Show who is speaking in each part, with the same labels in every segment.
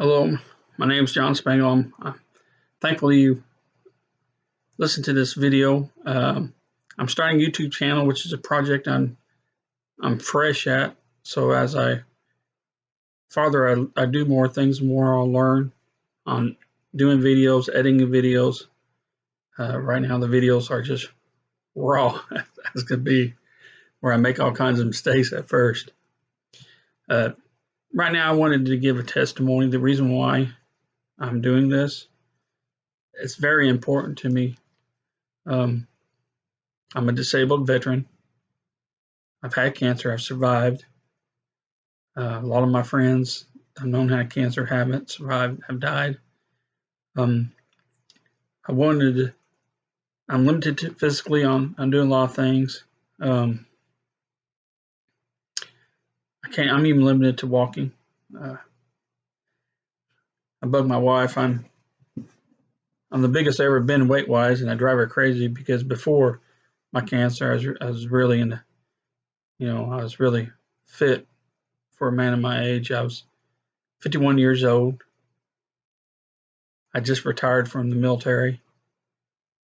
Speaker 1: Hello, my name is John Spangle. I'm thankful you listened to this video. I'm starting a YouTube channel, which is a project I'm fresh at. So as I farther I do more things, more I'll learn on doing videos, editing videos. Right now the videos are just raw as could be, where I make all kinds of mistakes at first. Right now I wanted to give a testimony. The reason why I'm doing this, it's very important to me. I'm a disabled veteran. I've had cancer. I've survived. A lot of my friends I've known had cancer haven't survived, have died. Um, I wanted. I'm limited to physically on doing a lot of things. I can't. I'm even limited to walking. I bug my wife. I'm the biggest I've ever been weight wise, and I drive her crazy because before my cancer, I was really in the, I was really fit for a man of my age. I was 51 years old. I just retired from the military.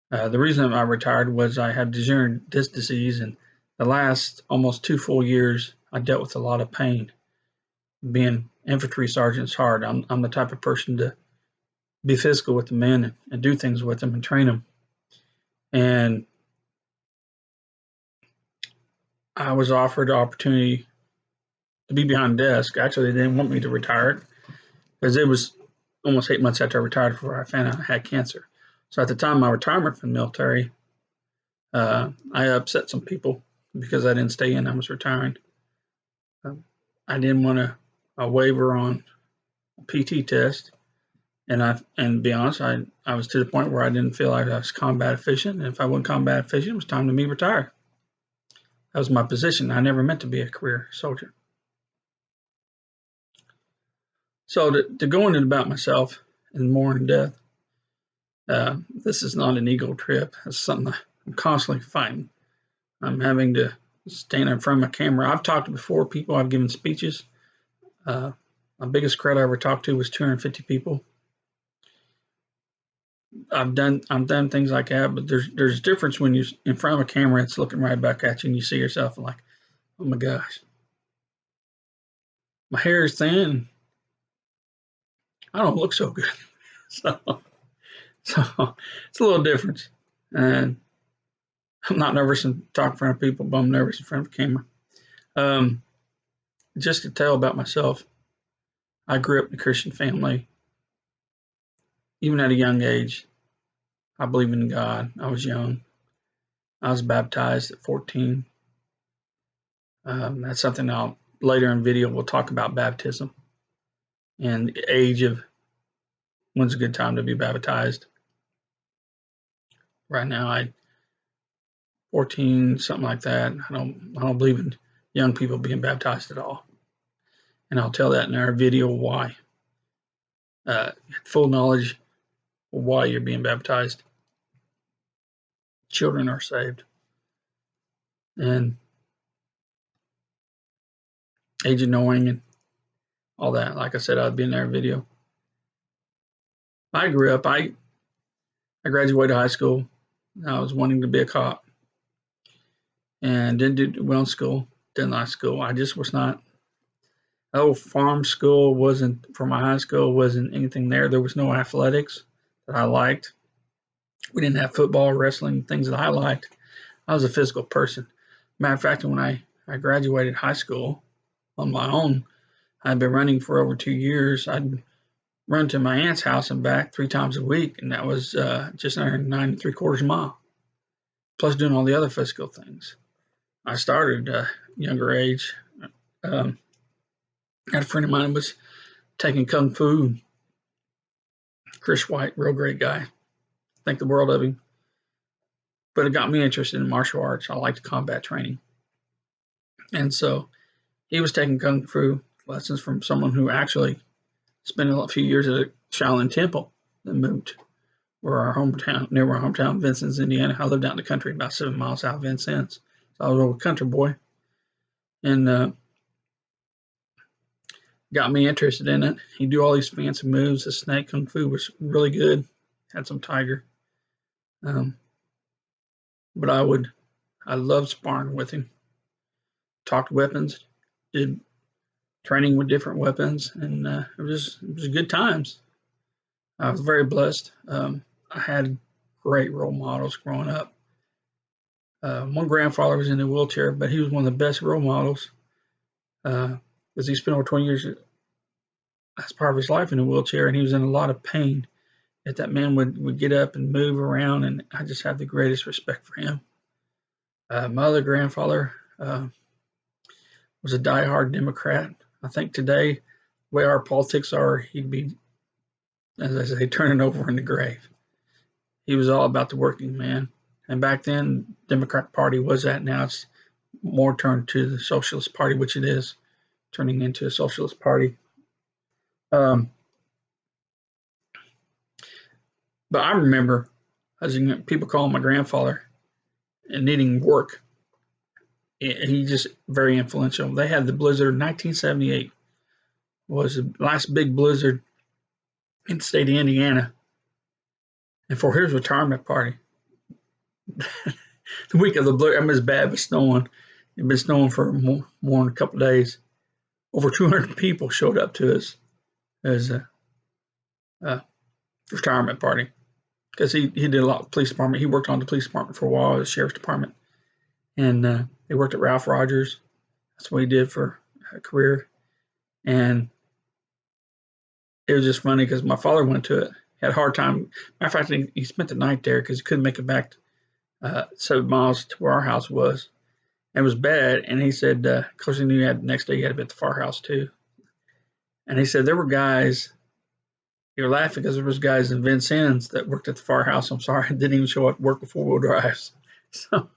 Speaker 1: The reason I retired was I had degenerative disc disease, and the last almost 2 full years, I dealt with a lot of pain. Being infantry sergeant's hard. I'm the type of person to be physical with the men and do things with them and train them. And I was offered the opportunity to be behind the desk. Actually, they didn't want me to retire because it was almost 8 months after I retired before I found out I had cancer. So at the time of my retirement from the military, I upset some people because I didn't stay in. I was retiring. I didn't want a waiver on a PT test, and to be honest, I was to the point where I didn't feel like I was combat efficient. And if I wasn't combat efficient, it was time to me retire. That was my position. I never meant to be a career soldier. So to go into about myself and more in depth, this is not an ego trip. It's something I'm constantly fighting. I'm having to stand in front of a camera. I've talked to before people. I've given speeches. My biggest crowd I ever talked to was 250 people. I've done things like that, but there's a difference when you're in front of a camera. It's looking right back at you, and you see yourself and like, oh my gosh, my hair is thin. I don't look so good. So it's a little difference. And I'm not nervous in talking in front of people, but I'm nervous in front of a camera. Just to tell about myself, I grew up in a Christian family. Even at a young age, I believe in God. I was young. I was baptized at 14. That's something I'll later in video we'll talk about baptism and the age of when's a good time to be baptized. Right now, 14, something like that. I don't believe in young people being baptized at all, and I'll tell that in our video why. Full knowledge of why you're being baptized. Children are saved, and age of knowing and all that. Like I said, I'd be in our video. I grew up. I graduated high school. I was wanting to be a cop, and didn't do well in school. Didn't like school. I just was not. Farm school wasn't for my high school. Wasn't anything there. There was no athletics that I liked. We didn't have football, wrestling, things that I liked. I was a physical person. Matter of fact, when I graduated high school on my own, I'd been running for over 2 years. I'd run to my aunt's house and back 3 times a week, and that was just under 9 3/4 mile, plus doing all the other physical things. I started at a younger age. I had a friend of mine who was taking Kung Fu. Chris White, real great guy. Think the world of him. But it got me interested in martial arts. I liked combat training. And so he was taking Kung Fu lessons from someone who actually spent a few years at a Shaolin temple and moved near our hometown, Vincennes, Indiana. I lived out in the country about 7 miles out of Vincennes. So I was a country boy. And got me interested in it. He'd do all these fancy moves. The snake kung fu was really good. Had some tiger. Um, but I loved sparring with him. Talked weapons, did training with different weapons, and it was good times. I was very blessed. I had great role models growing up. One grandfather was in a wheelchair, but he was one of the best role models because he spent over 20 years as part of his life in a wheelchair, and he was in a lot of pain. Yet that man would get up and move around, and I just have the greatest respect for him. My other grandfather was a diehard Democrat. I think today, the way our politics are, he'd be, as I say, turning over in the grave. He was all about the working man. And back then, Democratic Party was that. Now it's more turned to the Socialist Party, which it is, turning into a Socialist Party. Um, but I remember, as people call him my grandfather, and needing work. He just very influential. They had the blizzard. 1978 was the last big blizzard in the state of Indiana. And for his retirement party, the week of the blizzard, I mean, it's bad, but snowing. It'd been snowing for more than a couple of days. Over 200 people showed up to his retirement party because he did a lot of police department. He worked on the police department for a while, the sheriff's department, and he worked at Ralph Rogers. That's what he did for a career. And it was just funny because my father went to it. He had a hard time. Matter of fact, he spent the night there because he couldn't make it back 7 miles to where our house was. It was bad. And he said, of course, he knew the next day he had to be at the firehouse too. And he said there were guys, you were laughing because there was guys in Vincennes that worked at the firehouse. I'm sorry, didn't even show up to work with 4-wheel drives. So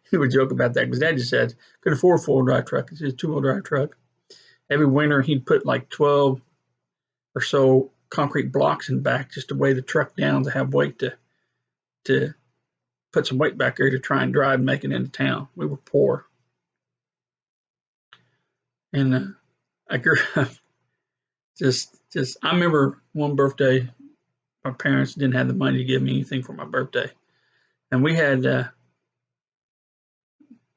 Speaker 1: he would joke about that because Dad just said, couldn't afford a 4-wheel drive truck. It's a 2-wheel drive truck. Every winter, he'd put like 12 or so concrete blocks in back just to weigh the truck down to have weight to put some weight back there to try and drive and make it into town. We were poor. And I grew up just I remember one birthday, my parents didn't have the money to give me anything for my birthday. And we had, I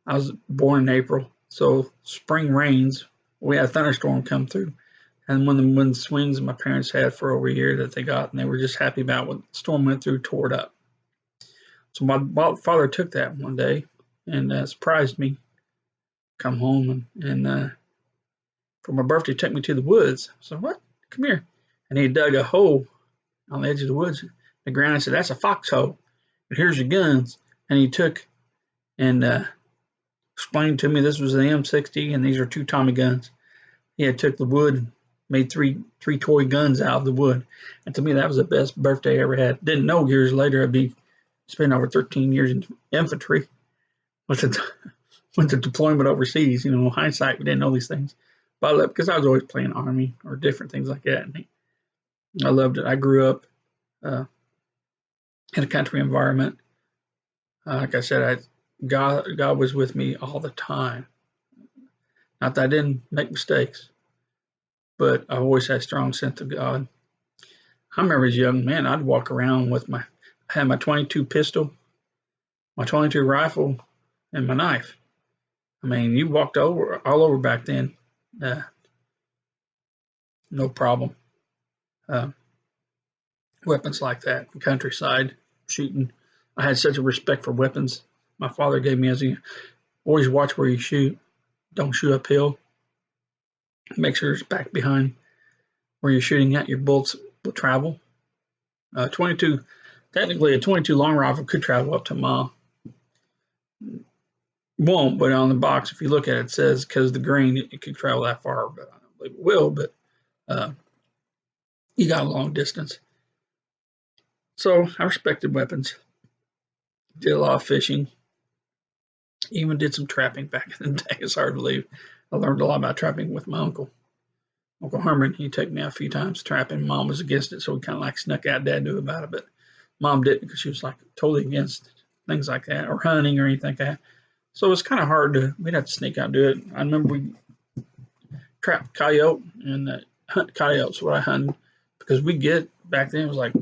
Speaker 1: was born in April, so spring rains, we had a thunderstorm come through. And one of the wind swings my parents had for over a year that they got, and they were just happy about what the storm went through, tore it up. So my father took that one day and surprised me, come home, and for my birthday took me to the woods. So what? Come here. And he dug a hole on the edge of the woods, the ground. I said, that's a foxhole. And here's your guns. And he took and explained to me this was an M60 and these are 2 Tommy guns. He had took the wood and made three toy guns out of the wood. And to me, that was the best birthday I ever had. Didn't know years later I'd be spending over 13 years in infantry with the deployment overseas. You know, in hindsight, we didn't know these things. But I loved, because I was always playing Army or different things like that. And I loved it. I grew up in a country environment. Like I said, God was with me all the time. Not that I didn't make mistakes, but I always had a strong sense of God. I remember as a young man, I'd walk around with I had my 22 pistol, my 22 rifle, and my knife. I mean, you walked all over back then, no problem. Weapons like that, countryside shooting. I had such a respect for weapons. My father gave me as always watch where you shoot. Don't shoot uphill. Make sure it's back behind where you're shooting at. Your bullets will travel. 22, technically a 22 long rifle could travel up to a mile. Won't, but on the box, if you look at it, it says because the grain, it could travel that far, but I don't believe it will, but you got a long distance. So I respected weapons. Did a lot of fishing. Even did some trapping back in the day. It's hard to believe. I learned a lot about trapping with my uncle. Uncle Herman, he took me out a few times trapping. Mom was against it, so we kind of like snuck out. Dad knew about it, but Mom didn't because she was like totally against things like that or hunting or anything like that. So it was kind of hard we'd have to sneak out and do it. I remember we trapped coyote, and hunt coyotes. What I hunt, because we get back then it was like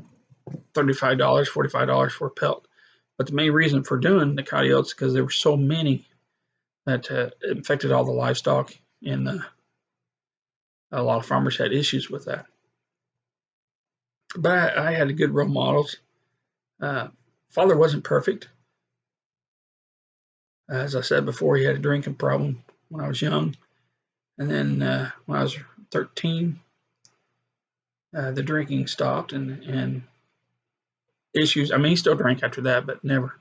Speaker 1: $35, $45 for a pelt. But the main reason for doing the coyotes because there were so many that infected all the livestock, and a lot of farmers had issues with that. But I had good role models. Father wasn't perfect. As I said before, he had a drinking problem when I was young. And then when I was 13, the drinking stopped and issues. I mean, he still drank after that, but never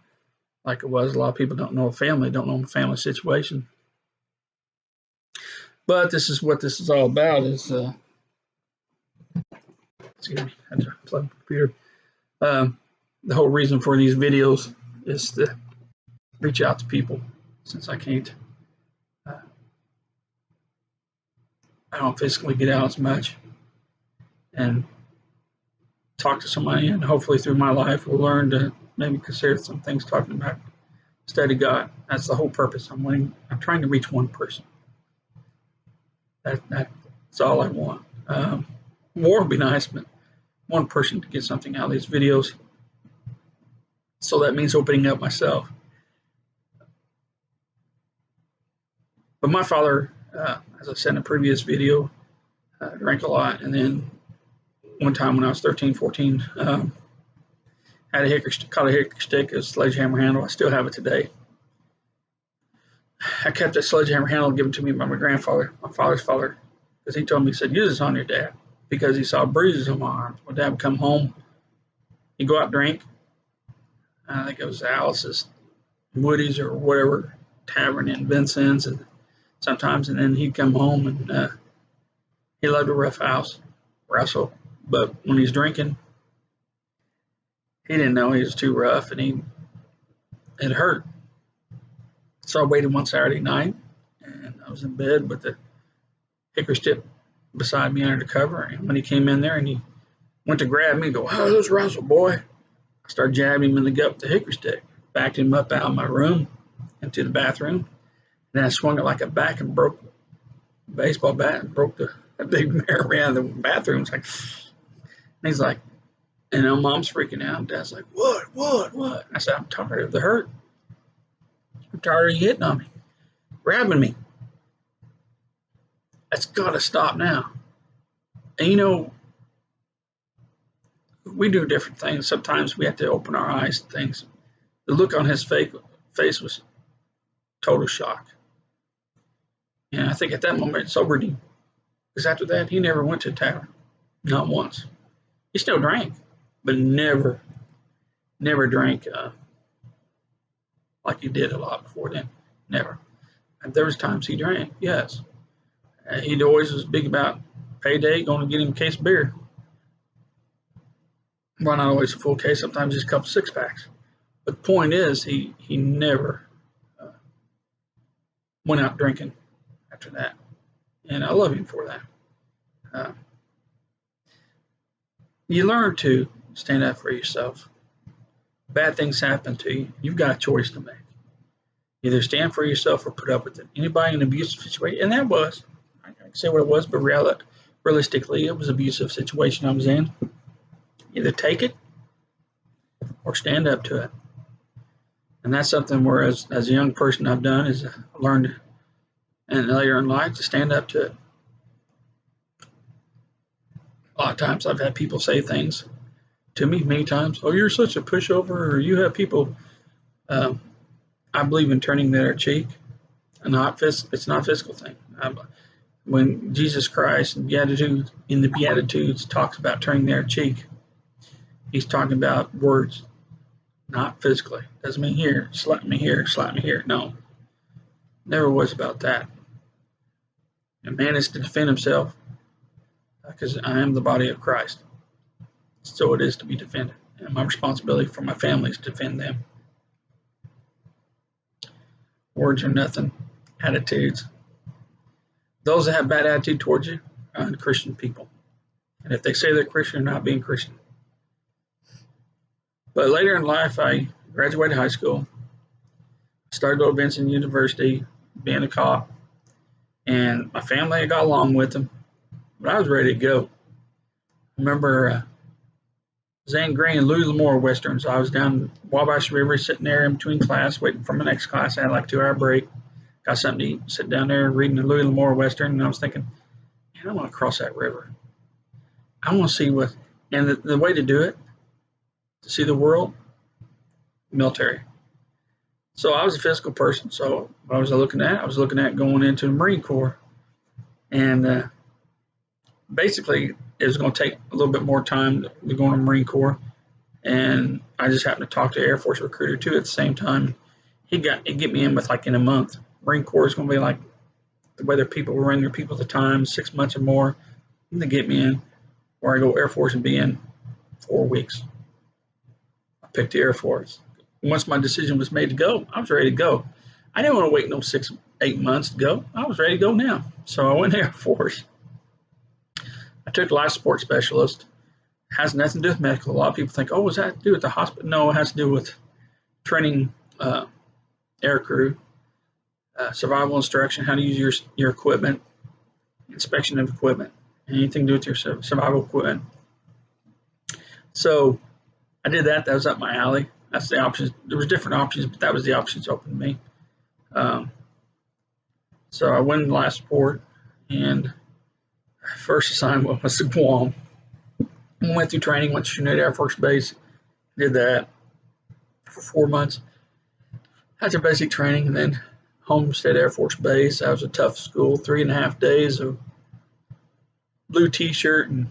Speaker 1: like it was. A lot of people don't know a family situation. But this is what this is all about is, excuse me, I had to plug the computer. The whole reason for these videos is to reach out to people since I can't, I don't physically get out as much, and talk to somebody, and hopefully through my life we'll learn to maybe consider some things talking about study God. That's the whole purpose. I'm trying to reach one person. That's all I want. More would be nice, but one person to get something out of these videos. So that means opening up myself. But my father, as I said in a previous video, drank a lot. And then one time when I was 13, 14, had caught a hickory stick, a sledgehammer handle. I still have it today. I kept that sledgehammer handle given to me by my grandfather, my father's father, because he told me, he said, use this on your dad, because he saw bruises on my arms. When dad would come home, he'd go out and drink. I think it was Alice's, Woody's, or whatever tavern in Vincennes, and sometimes, and then he'd come home, and he loved a rough house, wrestle, but when he's drinking, he didn't know he was too rough, and it hurt. So I waited one Saturday night, and I was in bed with the hickory stick beside me under the cover, and when he came in there and he went to grab me, go, "How's this wrestle, boy?" I started jabbing him in the gut with the hickory stick, backed him up out of my room into the bathroom, and then I swung it like a bat and broke the baseball bat and broke a big mirror around the bathroom. It's like, and he's like, and mom's freaking out. Dad's like, what? And I said, I'm tired of the hurt. I'm tired of you hitting on me, grabbing me. That's got to stop now. And we do different things. Sometimes we have to open our eyes to things. The look on his face was total shock. And I think at that moment it sobered him. Because after that, he never went to a tavern. Not once. He still drank, but never drank like he did a lot before then. Never. And there was times he drank, yes. He always was big about payday, going to get him a case of beer. Well, not always a full case, sometimes just a couple 6-packs. But the point is, he never went out drinking after that. And I love him for that. You learn to stand up for yourself. Bad things happen to you. You've got a choice to make. Either stand for yourself or put up with it. Anybody in an abusive situation, and that was, I can say what it was, but realistically, it was an abusive situation I was in. Either take it or stand up to it. And that's something where, as a young person, I've done is I learned, and later in life, to stand up to it. A lot of times I've had people say things to me many times. Oh, you're such a pushover, or you have people. I believe in turning their cheek, and it's not a physical thing. When Jesus Christ in the Beatitudes talks about turning their cheek, he's talking about words, not physically. Doesn't mean here, slap me here, slap me here. No, never was about that. A man is to defend himself because I am the body of Christ. So it is to be defended. And my responsibility for my family is to defend them. Words are nothing. Attitudes. Those that have bad attitude towards you are unchristian people. And if they say they're Christian, they're not being Christian. But later in life, I graduated high school, started going to Vincennes University, being a cop, and my family, I got along with them. but I was ready to go. I remember Zane Green and Louis L'Amour Westerns. I was down Wabash River sitting there in between class waiting for my next class. I had like a 2-hour break. Got something to eat, sit down there reading the Louis L'Amour Western, and I was thinking, man, I want to cross that river. I want to see what, and the way to do it, to see the world, military. So I was a physical person. So what was I looking at? I was looking at going into the Marine Corps. And basically, it was going to take a little bit more time to go into the Marine Corps. And I just happened to talk to an Air Force recruiter too at the same time. He'd get me in with like in a month. Marine Corps is going to be like the way their people will run their people at the time, 6 months or more. And they get me in, or I go Air Force and be in 4 weeks. I picked the Air Force. Once my decision was made to go, I was ready to go. I didn't want to wait no 6, 8 months to go. I was ready to go now. So I went to Air Force. I took life support specialist. It has nothing to do with medical. A lot of people think, oh, does that have to do with the hospital? No, it has to do with training air crew, survival instruction, how to use your equipment, inspection of equipment, anything to do with your survival equipment. So I did that. That was up my alley. That's the options. There was different options, but that was the options open to me. So I went in life support, and first assignment was to Guam. Went through training, went to Chinook Air Force Base, did that for 4 months. Had their basic training, and then Homestead Air Force Base. That was a tough school, 3.5 days of blue T-shirt and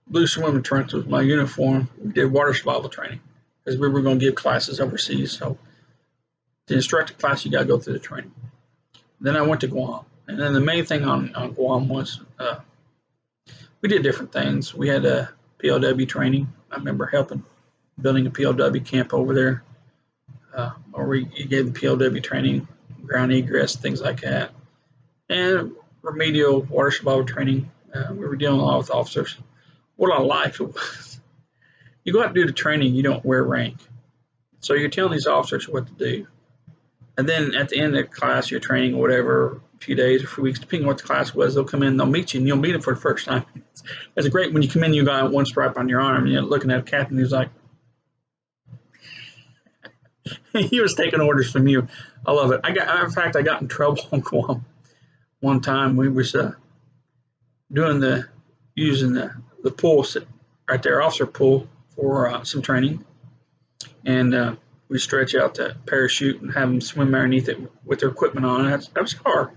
Speaker 1: blue swimming trunks was my uniform. We did water survival training because we were going to give classes overseas. So the instructor class, you got to go through the training. Then I went to Guam. And then the main thing on Guam was we did different things. We had a POW training. I remember helping building a POW camp over there, where we gave the POW training, ground egress, things like that, and remedial water survival training. We were dealing a lot with officers. What I liked was you go out and do the training, you don't wear rank. So you're telling these officers what to do. And then at the end of the class, your training or whatever, a few days or a few weeks, depending on what the class was, they'll come in, they'll meet you, and you'll meet them for the first time. It's great when you come in, you got one stripe on your arm, and you're looking at a captain who's like, he was taking orders from you. I love it. In fact, I got in trouble on Guam one time. We was using the pool right there, officer pool, for some training, and we stretch out the parachute and have them swim underneath it with their equipment on. That was hard.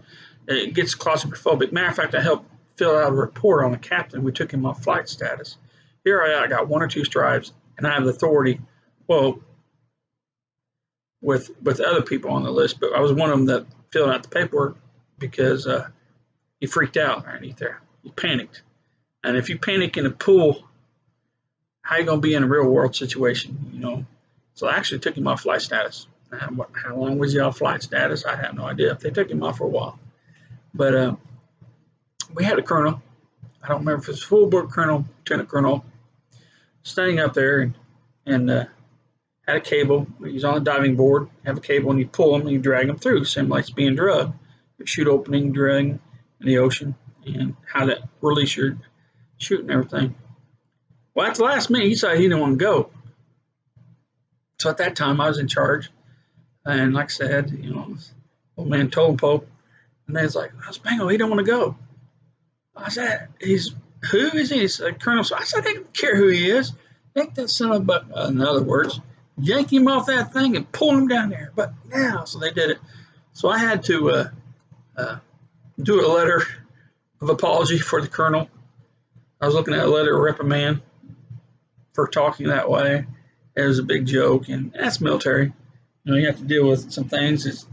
Speaker 1: It gets claustrophobic. Matter of fact, I helped fill out a report on the captain. We took him off flight status. Here I got 1 or 2 stripes, and I have the authority. Well, with other people on the list, but I was one of them that filled out the paperwork because he freaked out underneath there. He panicked. And if you panic in a pool, how are you going to be in a real world situation, you know? So I actually took him off flight status. How long was he off flight status? I have no idea. They took him off for a while. But we had a colonel. I don't remember if it was full board colonel, lieutenant colonel, standing up there and had a cable. He's on a diving board, have a cable, and you pull him and you drag him through. Same like it's being drugged. Your chute opening, dragging in the ocean, and how to release your chute and everything. Well, at the last minute, he said he didn't want to go. So at that time, I was in charge. And like I said, you know, old man told Pope, and they was like, Spango, he don't want to go. I said, who is he? He said, Colonel. So I said, I don't care who he is. Take that son of a, in other words, yank him off that thing and pull him down there. But now, so they did it. So I had to do a letter of apology for the colonel. I was looking at a letter of reprimand for talking that way. It was a big joke, and that's military. You know, you have to deal with some things.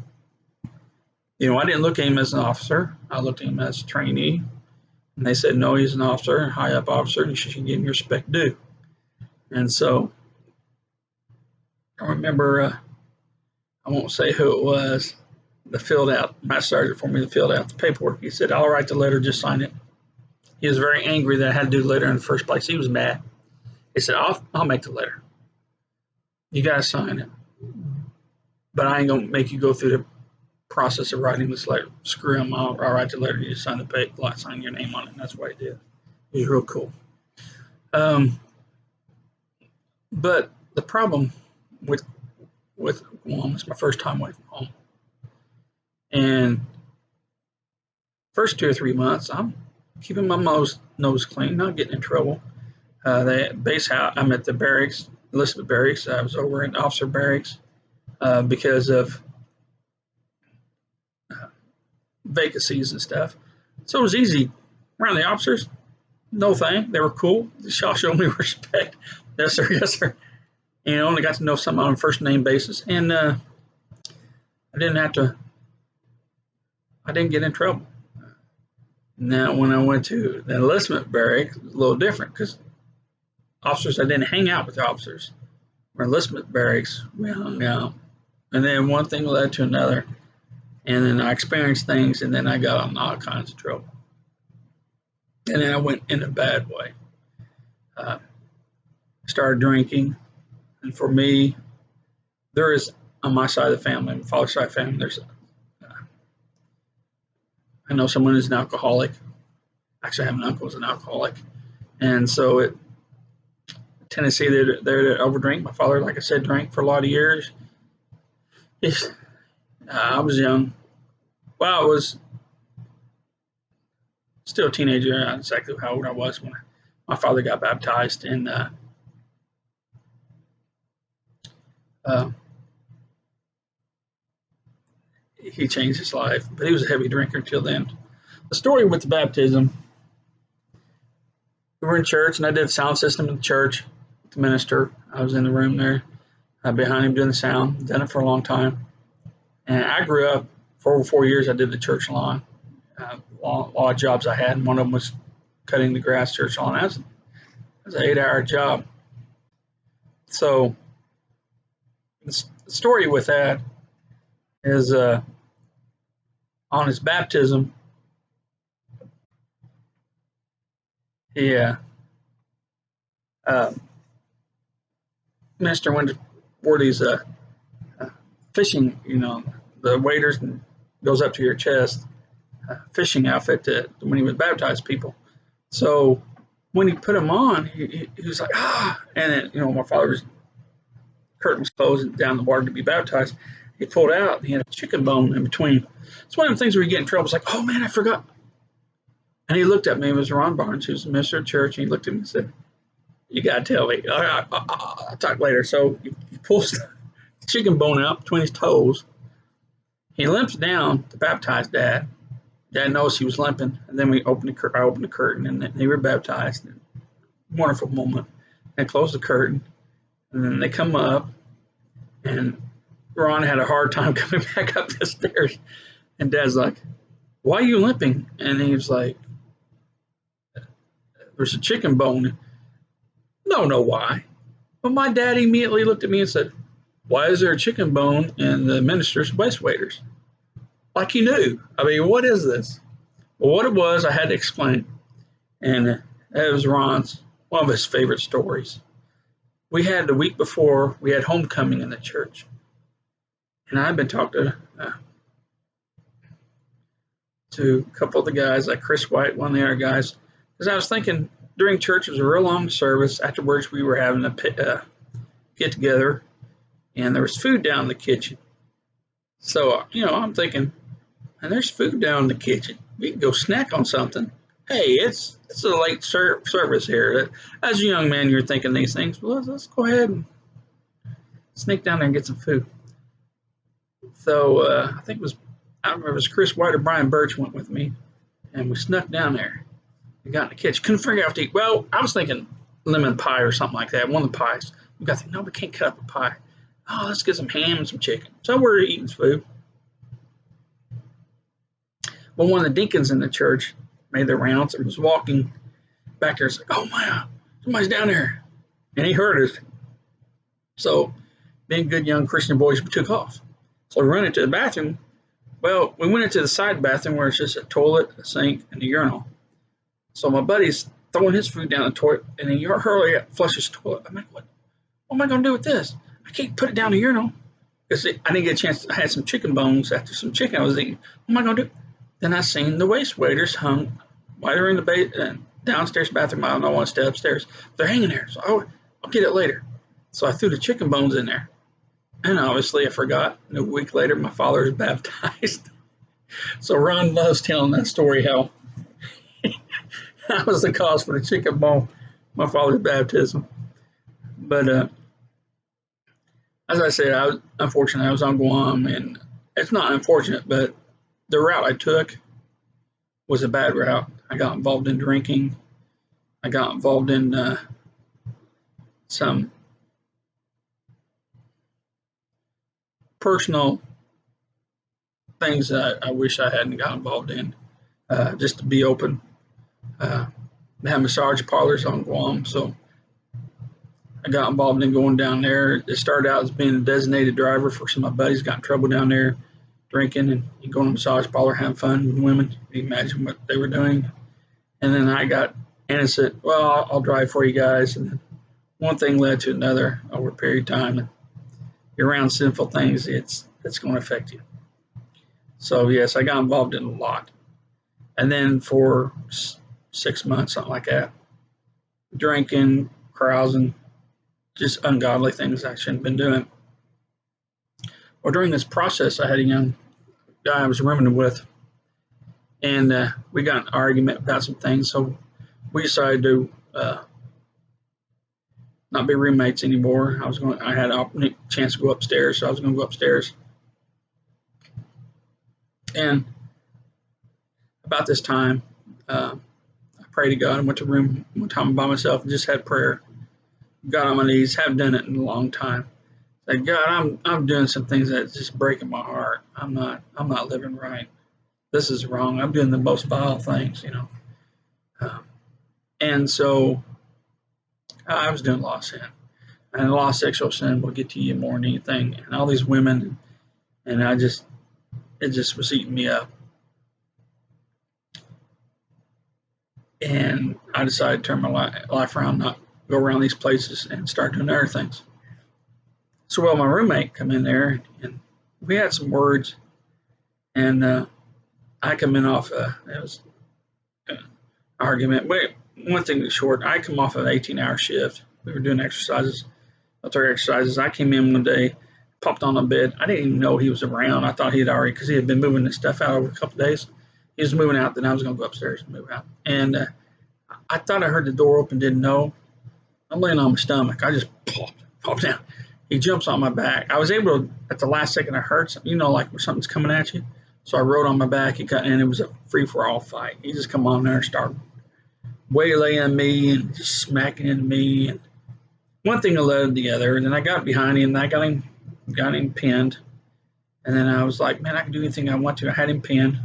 Speaker 1: You know, I didn't look at him as an officer. I looked at him as a trainee. And they said, no, he's an officer, a high-up officer, and you should give him your respect due. And so I remember, I won't say who it was, that filled out, my sergeant for me that filled out the paperwork. He said, I'll write the letter, just sign it. He was very angry that I had to do the letter in the first place. He was mad. He said, I'll make the letter. You got to sign it. But I ain't going to make you go through the process of writing this letter. Screw him. I'll write the letter. You just sign the paper, sign your name on it. And that's what he did. He was real cool. But the problem with Guam was my first time away from home. And first 2 or 3 months, I'm keeping my nose clean, not getting in trouble. The base house, I'm at the barracks, Elizabeth Barracks. I was over in officer barracks because of vacancies and stuff. So it was easy around the officers. No thing. They were cool. They showed me respect. Yes, sir. Yes, sir. You know, and I got to know some on a first name basis. And I didn't get in trouble. Now, when I went to the enlistment barracks, it was a little different because officers, I didn't hang out with the officers. For enlistment barracks, we hung out. And then one thing led to another. And then I experienced things, and then I got in all kinds of trouble. And then I went in a bad way. Started drinking. And for me, there is, on my side of the family, my father's side of the family, I know someone who's an alcoholic. Actually, I have an uncle who's an alcoholic. And so it tendency there to overdrink. My father, like I said, drank for a lot of years. I was young. Well, I was still a teenager. I don't know exactly how old I was when my father got baptized. And he changed his life, but he was a heavy drinker until then. The story with the baptism, we were in church, and I did the sound system in the church with the minister. I was in the room there behind him doing the sound. Done it for a long time. And I grew up, for over 4 years, I did the church lawn. A lot of jobs I had, and one of them was cutting the grass church lawn. That was an 8-hour job. So the story with that is on his baptism, minister went to where these fishing, the waders and goes up to your chest, fishing outfit when he would baptize people. So when he put them on, he was like, and then, my father's curtain was closed and down the water to be baptized. He pulled out, and he had a chicken bone in between. It's one of the things where you get in trouble. It's like, oh man, I forgot. And he looked at me. It was Ron Barnes, who's the minister of church, and he looked at me and said, you got to tell me. I'll talk later. So he pulls the chicken bone out between his toes. He limps down to baptize Dad. Dad knows he was limping, and then I opened the curtain, and they were baptized. Wonderful moment. And closed the curtain, and then they come up, and Ron had a hard time coming back up the stairs. And Dad's like, why are you limping? And he was like, there's a chicken bone. No, why? But my dad immediately looked at me and said, why is there a chicken bone in the minister's waist waders? Like he knew. I mean, what is this? Well, what it was, I had to explain. And it was Ron's, one of his favorite stories. We had the week before, we had homecoming in the church. And I've been talking to a couple of the guys, like Chris White, one of the other guys, because I was thinking during church, it was a real long service. Afterwards, we were having a get together, and there was food down in the kitchen. So, I'm thinking, and there's food down in the kitchen. We can go snack on something. Hey, it's a late service here. As a young man, you're thinking these things. Well, let's go ahead and sneak down there and get some food. So I don't remember if it was Chris White or Brian Birch went with me, and we snuck down there. We got in the kitchen. Couldn't figure out what to eat. Well, I was thinking lemon pie or something like that, one of the pies. We got thinking, no, we can't cut up a pie. Oh, let's get some ham and some chicken. So we're eating food. Well, one of the deacons in the church made their rounds and was walking back there. It's like, oh my, somebody's down there. And he heard us. So being good young Christian boys, we took off. So we ran into the bathroom. Well, we went into the side bathroom where it's just a toilet, a sink, and a urinal. So my buddy's throwing his food down the toilet, and then hurry up, flushes the toilet. I'm like, what am I going to do with this? I can't put it down the urinal. Because I didn't get a chance. I had some chicken bones after some chicken I was eating. What am I going to do? Then I seen the waist waders hung while they were in the downstairs bathroom. I don't want to stay upstairs. They're hanging there, so I'll get it later. So I threw the chicken bones in there. And obviously I forgot. And a week later, my father was baptized. So Ron loves telling that story, how I was the cause for the chicken bone, my father's baptism. But as I said, unfortunately, I was on Guam, and it's not unfortunate, but the route I took was a bad route. I got involved in drinking. I got involved in some personal things that I wish I hadn't got involved in. Just to be open, they have massage parlors on Guam, so I got involved in going down there. It started out as being a designated driver for some of my buddies. Got in trouble down there, drinking and going to a massage parlor, having fun with women. Can you imagine what they were doing? And then I got innocent. Well, I'll drive for you guys. And then one thing led to another over a period of time. And you're around sinful things, it's going to affect you. So yes, I got involved in a lot. And then for 6 months, something like that, drinking, carousing, just ungodly things I shouldn't have been doing. Well, during this process, I had a young guy I was rooming with, and we got in an argument about some things. So we decided to not be roommates anymore. I had a chance to go upstairs, so I was going to go upstairs. And about this time, I prayed to God and went to a room one time by myself and just had prayer. Got on my knees, haven't done it in a long time. Like, God, I'm doing some things that's just breaking my heart. I'm not living right. This is wrong. I'm doing the most vile things, and so I was doing a lot of sin. And a lot of sexual sin will get to you more than anything. And all these women, and it just was eating me up. And I decided to turn my life around, not go around these places and start doing other things. So, well, my roommate come in there, and we had some words, and I come in off, it was an argument. Wait, one thing that's short, I come off an 18-hour shift. We were doing exercises, military exercises. I came in one day, popped on the bed. I didn't even know he was around. I thought he had already, because he had been moving this stuff out over a couple of days. He was moving out, then I was going to go upstairs and move out. And I thought I heard the door open, didn't know. I'm laying on my stomach. I just popped down. He jumps on my back. I was able to, at the last second, I heard something, like when something's coming at you. So I rode on my back. And it was a free-for-all fight. He just come on there and started waylaying me and just smacking into me. And one thing led to the other. And then I got behind him, and I got him pinned. And then I was like, man, I can do anything I want to. I had him pinned,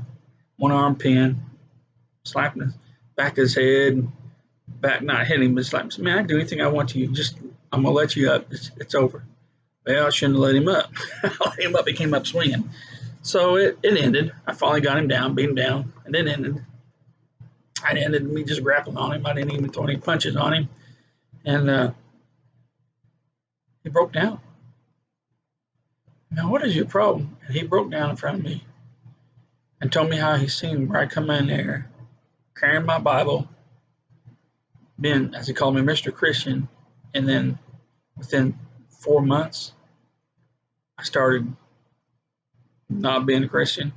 Speaker 1: one arm pinned, slapping the back of his head, back, not hitting him, but slapping. Man, I can do anything I want to you. Just, I'm going to let you up. It's over. Well, I shouldn't have let him up. I let him up. He came up swinging. So it ended. I finally got him down, beat him down, and it ended. It ended me just grappling on him. I didn't even throw any punches on him. And he broke down. Now, what is your problem? And he broke down in front of me and told me how he seen where I come in there, carrying my Bible, being, as he called me, Mr. Christian. And then within 4 months, I started not being a Christian.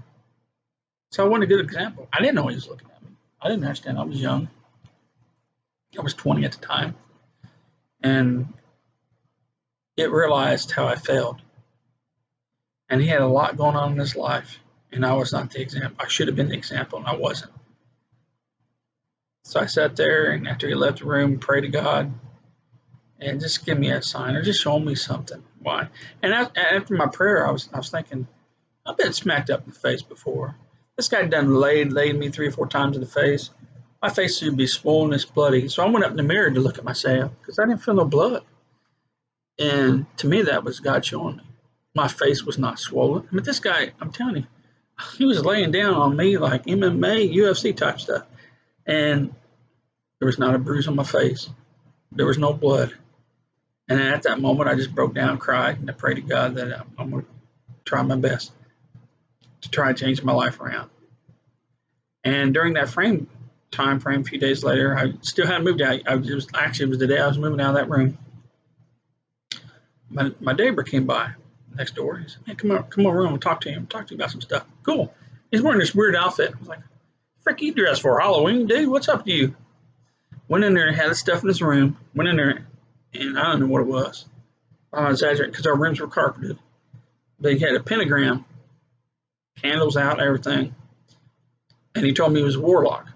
Speaker 1: So I wasn't a good example. I didn't know he was looking at me. I didn't understand. I was young. I was 20 at the time. And it realized how I failed. And he had a lot going on in his life. And I was not the example. I should have been the example, and I wasn't. So I sat there, and after he left the room, prayed to God, and just give me a sign, or just show me something. Why? And after my prayer, I was thinking, I've been smacked up in the face before. This guy done laid me 3 or 4 times in the face. My face should be swollen, it's bloody. So I went up in the mirror to look at myself, because I didn't feel no blood. And to me, that was God showing me. My face was not swollen. I mean, this guy, I'm telling you, he was laying down on me like MMA, UFC type stuff. And there was not a bruise on my face. There was no blood. And at that moment, I just broke down, cried, and I prayed to God that I'm going to try my best to try and change my life around. And during that frame time frame, a few days later, I still hadn't moved out. It was the day I was moving out of that room. My neighbor came by next door. He said, "Hey, come over room and talk to you about some stuff." Cool. He's wearing this weird outfit. I was like, "Frick, you dressed for Halloween, dude? What's up to you?" Went in there and had his stuff in his room. Went in there, and I don't know what it was. I'm exaggerating because our rooms were carpeted. But he had a pentagram, candles out, everything. And he told me he was a warlock.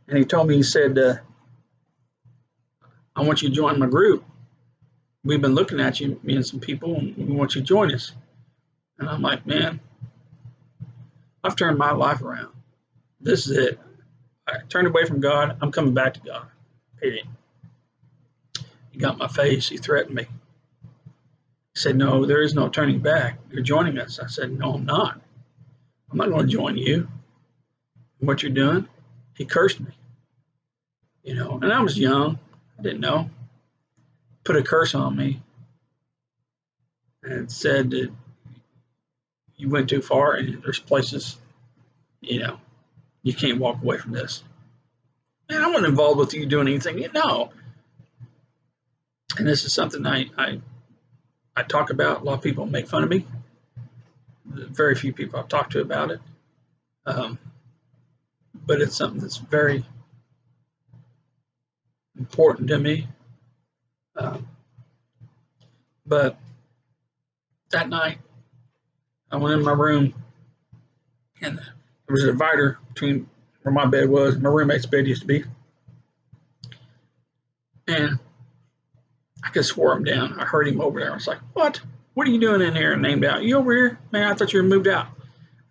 Speaker 1: And he told me, he said, "I want you to join my group. We've been looking at you, me and some people, and we want you to join us." And I'm like, "Man, I've turned my life around. This is it. I turned away from God. I'm coming back to God. Period." He got in my face. He threatened me. He said, "No, there is no turning back. You're joining us." I said, "No, I'm not. I'm not going to join you. What you're doing." He cursed me, and I was young. I didn't know. Put a curse on me and said that you went too far and there's places, you can't walk away from this. Man, I wasn't involved with you doing anything. No. And this is something I talk about. A lot of people make fun of me. Very few people I've talked to about it. But it's something that's very important to me. But that night, I went in my room, and there was a divider between where my bed was and my roommate's bed used to be. And I could swore him down. I heard him over there. I was like, "What? What are you doing in here?" And named out. "You over here? Man, I thought you were moved out."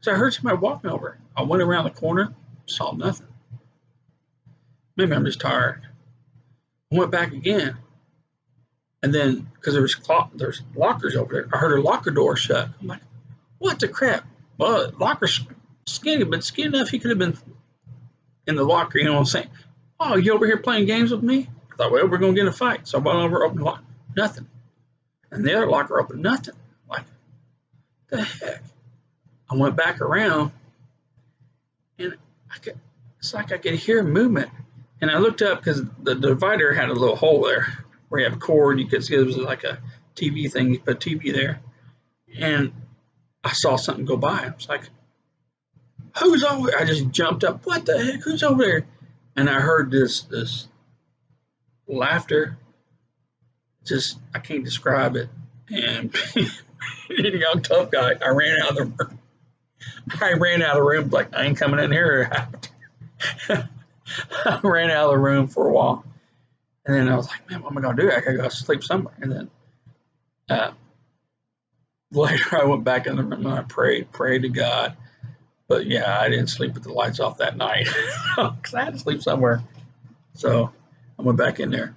Speaker 1: So I heard somebody walking over. I went around the corner, saw nothing. Maybe I'm just tired. I went back again. And then, because there's lockers over there, I heard a locker door shut. I'm like, "What the crap?" Well, the locker's skinny, but skinny enough he could have been in the locker, you know what I'm saying? "Oh, you over here playing games with me?" I thought, well, we're going to get in a fight. So I went over, opened the locker, nothing. And the other locker opened, nothing. I'm like, what the heck? I went back around, and it's like I could hear movement. And I looked up because the divider had a little hole there where you have a cord. You could see it was like a TV thing. You put a TV there. And I saw something go by. I was like, "Who's over there?" I just jumped up. "What the heck? Who's over there?" And I heard this laughter. Just, I can't describe it. And being a young tough guy, I ran out of the room. Like, I ain't coming in here. I ran out of the room for a while. And then I was like, "Man, what am I going to do? I got to go sleep somewhere." And then later I went back in the room and I prayed to God. But yeah, I didn't sleep with the lights off that night because I had to sleep somewhere. So I went back in there.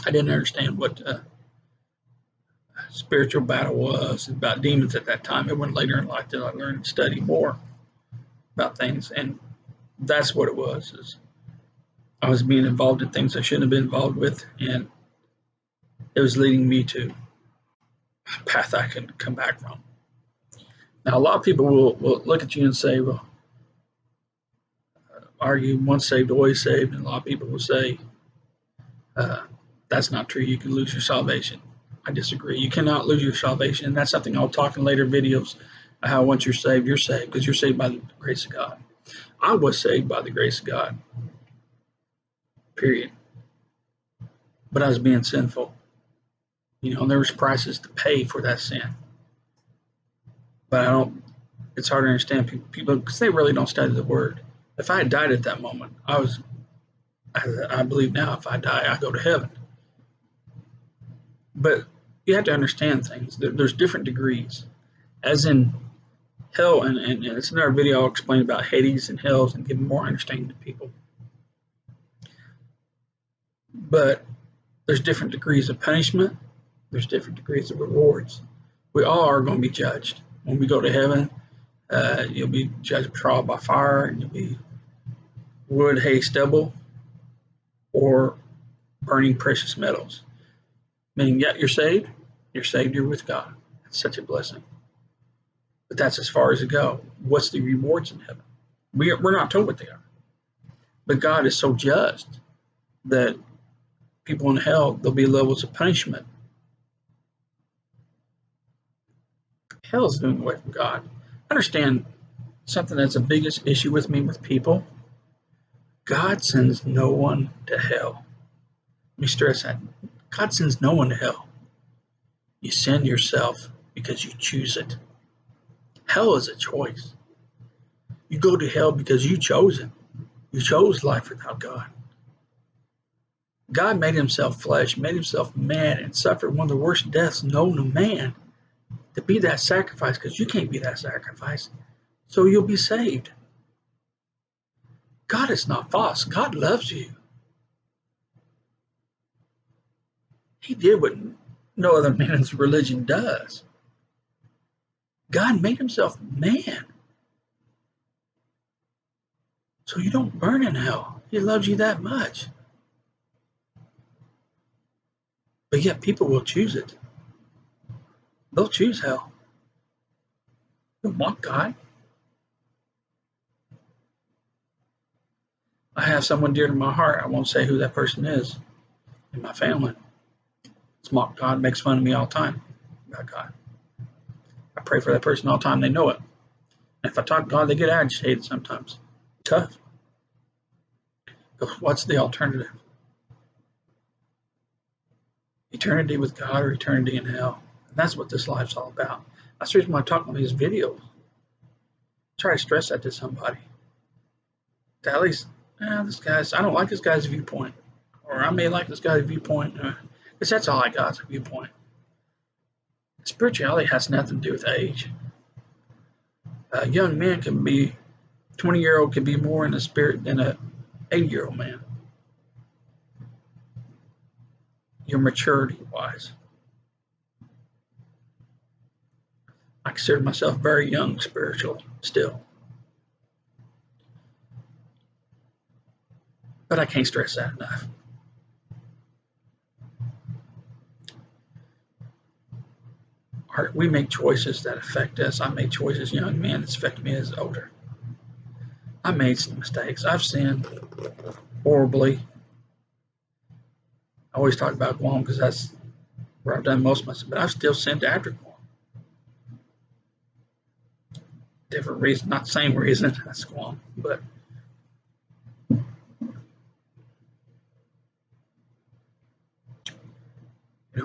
Speaker 1: I didn't understand what spiritual battle was about demons at that time. It went later in life that I learned to study more about things. And that's what it was. Is I was being involved in things I shouldn't have been involved with. And it was leading me to a path I couldn't come back from. Now, a lot of people will look at you and say, well, argue once saved, always saved. And a lot of people will say, that's not true. You can lose your salvation. I disagree. You cannot lose your salvation. And that's something I'll talk in later videos, how once you're saved, because you're saved by the grace of God. I was saved by the grace of God, period. But I was being sinful. And there was prices to pay for that sin. But it's hard to understand people because they really don't study the word. If I had died at that moment, I believe now if I die, I go to heaven. But you have to understand things. There's different degrees. As in hell, and it's another video I'll explain about Hades and hells and give more understanding to people. But there's different degrees of punishment. There's different degrees of rewards. We all are going to be judged. When we go to heaven, you'll be judged trial by fire, and you'll be wood, hay, stubble, or burning precious metals. Meaning, yeah, you're saved, you're with God. It's such a blessing. But that's as far as it goes. What's the rewards in heaven? We're not told what they are. But God is so just that people in hell, there'll be levels of punishment. Hell is moving away from God. I understand something that's the biggest issue with me with people. God sends no one to hell. Let me stress that. God sends no one to hell. You send yourself because you choose it. Hell is a choice. You go to hell because you chose it. You chose life without God. God made himself flesh, made himself man, and suffered one of the worst deaths known to man to be that sacrifice, because you can't be that sacrifice. So you'll be saved. God is not false. God loves you. He did what no other man's religion does. God made himself man. So you don't burn in hell. He loves you that much. But yet people will choose it. They'll choose hell. They'll mock God. I have someone dear to my heart. I won't say who that person is in my family. It's mocked God, makes fun of me all the time about God. I pray for that person all the time. They know it. And if I talk to God, they get agitated sometimes. Tough. But what's the alternative? Eternity with God or eternity in hell? And that's what this life's all about. That's the reason why I talk on these videos. Try to stress that to somebody. To at least, I don't like this guy's viewpoint. Or I may like this guy's viewpoint. Because that's all I got is a viewpoint. Spirituality has nothing to do with age. A young man can be, 20-year-old can be more in the spirit than a 80-year-old man. Your maturity wise. I consider myself very young spiritual still. But I can't stress that enough. We make choices that affect us. I made choices as a young man that's affected me as older. I made some mistakes. I've sinned horribly. I always talk about Guam because that's where I've done most of my stuff, but I've still sinned after Guam. Different reason, not the same reason as Guam, but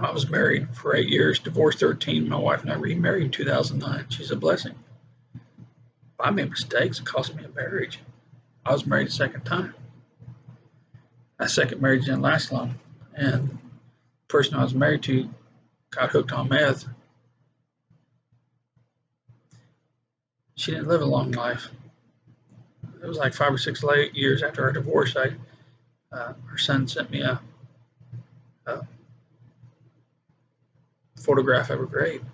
Speaker 1: I was married for 8 years, divorced 13. My wife and I remarried in 2009. She's a blessing. If I made mistakes, it cost me a marriage. I was married a second time. That second marriage didn't last long, and the person I was married to got hooked on meth. She didn't live a long life. It was like 5 or 6 years after our divorce. Her son sent me a photograph of her grave.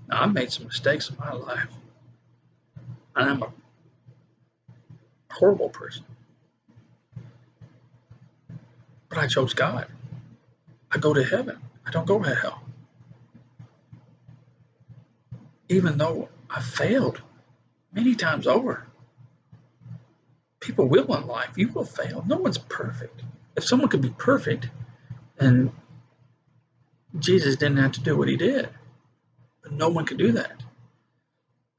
Speaker 1: Now, I've made some mistakes in my life, and I'm a horrible person. But I chose God. I go to heaven. I don't go to hell. Even though I failed many times over. People will in life. You will fail. No one's perfect. If someone could be perfect, and Jesus didn't have to do what he did, but no one could do that.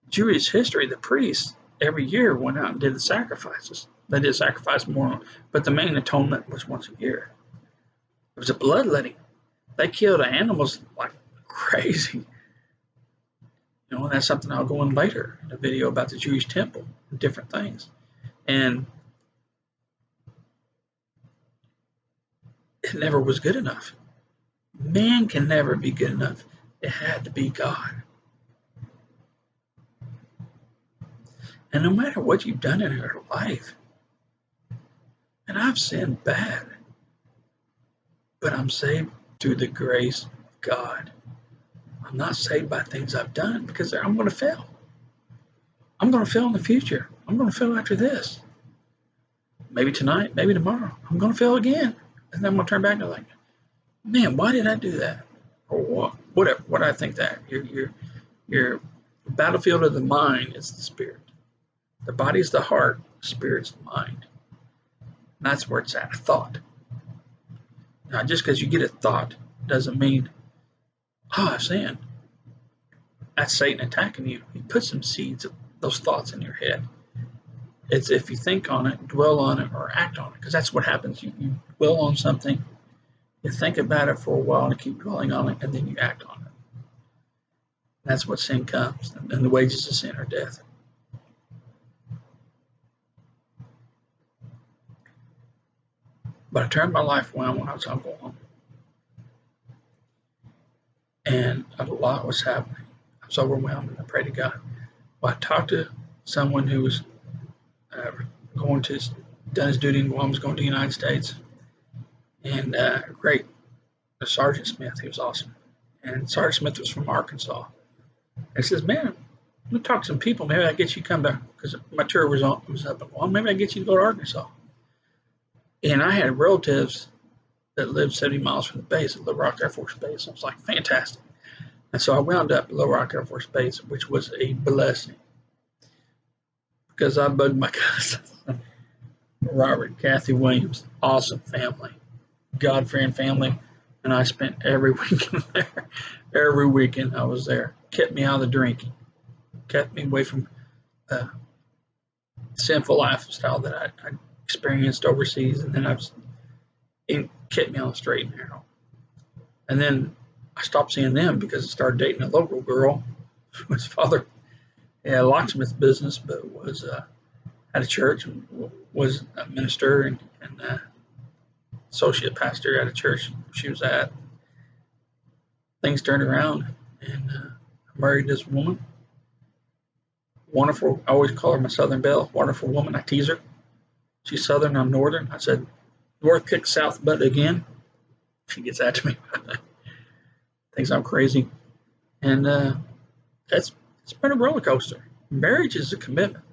Speaker 1: Jewish history, the priests every year went out and did the sacrifices. They did sacrifice more, but the main atonement was once a year. It was a bloodletting. They killed animals like crazy. And that's something I'll go in later in a video about the Jewish temple and different things. And it never was good enough. Man can never be good enough. It had to be God. And no matter what you've done in your life, and I've sinned bad, but I'm saved through the grace of God. I'm not saved by things I've done because I'm going to fail. I'm going to fail in the future. I'm going to fail after this. Maybe tonight, maybe tomorrow. I'm going to fail again. And then I'm going to turn back and like, man, why did I do that? Or whatever. What I think that your battlefield of the mind is the spirit. The body's the heart, the spirit's the mind. And that's where it's at, a thought. Now, just because you get a thought doesn't mean, oh, sin. That's Satan attacking you. He puts some seeds of those thoughts in your head. It's if you think on it, dwell on it, or act on it, because that's what happens. You dwell on something, you think about it for a while, and keep dwelling on it, and then you act on it. That's what sin comes, and the wages of sin are death. But I turned my life around when I was alcohol, and a lot was happening. I was overwhelmed, and I prayed to God. Well, I talked to someone who was done his duty while I was going to the United States, and great, Sergeant Smith. He was awesome, and Sergeant Smith was from Arkansas. And he says, "Man, let me talk to some people. Maybe I get you to come back because my tour was up. Well, maybe I get you to go to Arkansas." And I had relatives that lived 70 miles from the base at Little Rock Air Force Base. I was like, fantastic. And so I wound up at Little Rock Air Force Base, which was a blessing because I bugged my cousins, Robert and Kathy Williams, awesome family, God-fearing family. And I spent every weekend there. Every weekend I was there. Kept me out of the drinking. Kept me away from the sinful lifestyle that I experienced overseas. And then it kept me on the straight and narrow. And then I stopped seeing them because I started dating a local girl whose father had a locksmith business, but was at a church and was a minister and associate pastor at a church she was at. Things turned around, and I married this woman. Wonderful. I always call her my Southern Belle. Wonderful woman. I tease her. She's Southern. I'm Northern. I said, North kicks South butt again. She gets at me. Thinks I'm crazy. And it's been a roller coaster. Marriage is a commitment.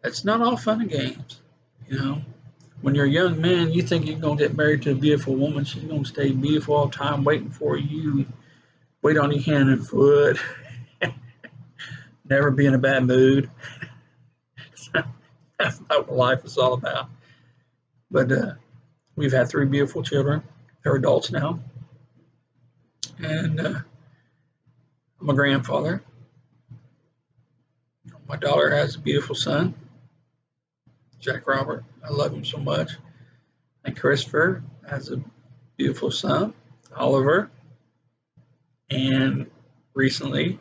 Speaker 1: It's not all fun and games. You know, when you're a young man, you think you're going to get married to a beautiful woman. She's going to stay beautiful all the time, waiting for you, wait on your hand and foot, never be in a bad mood. That's not what life is all about. But we've had 3 beautiful children. They're adults now. And I'm a grandfather. My daughter has a beautiful son, Jack Robert. I love him so much. And Christopher has a beautiful son, Oliver. And recently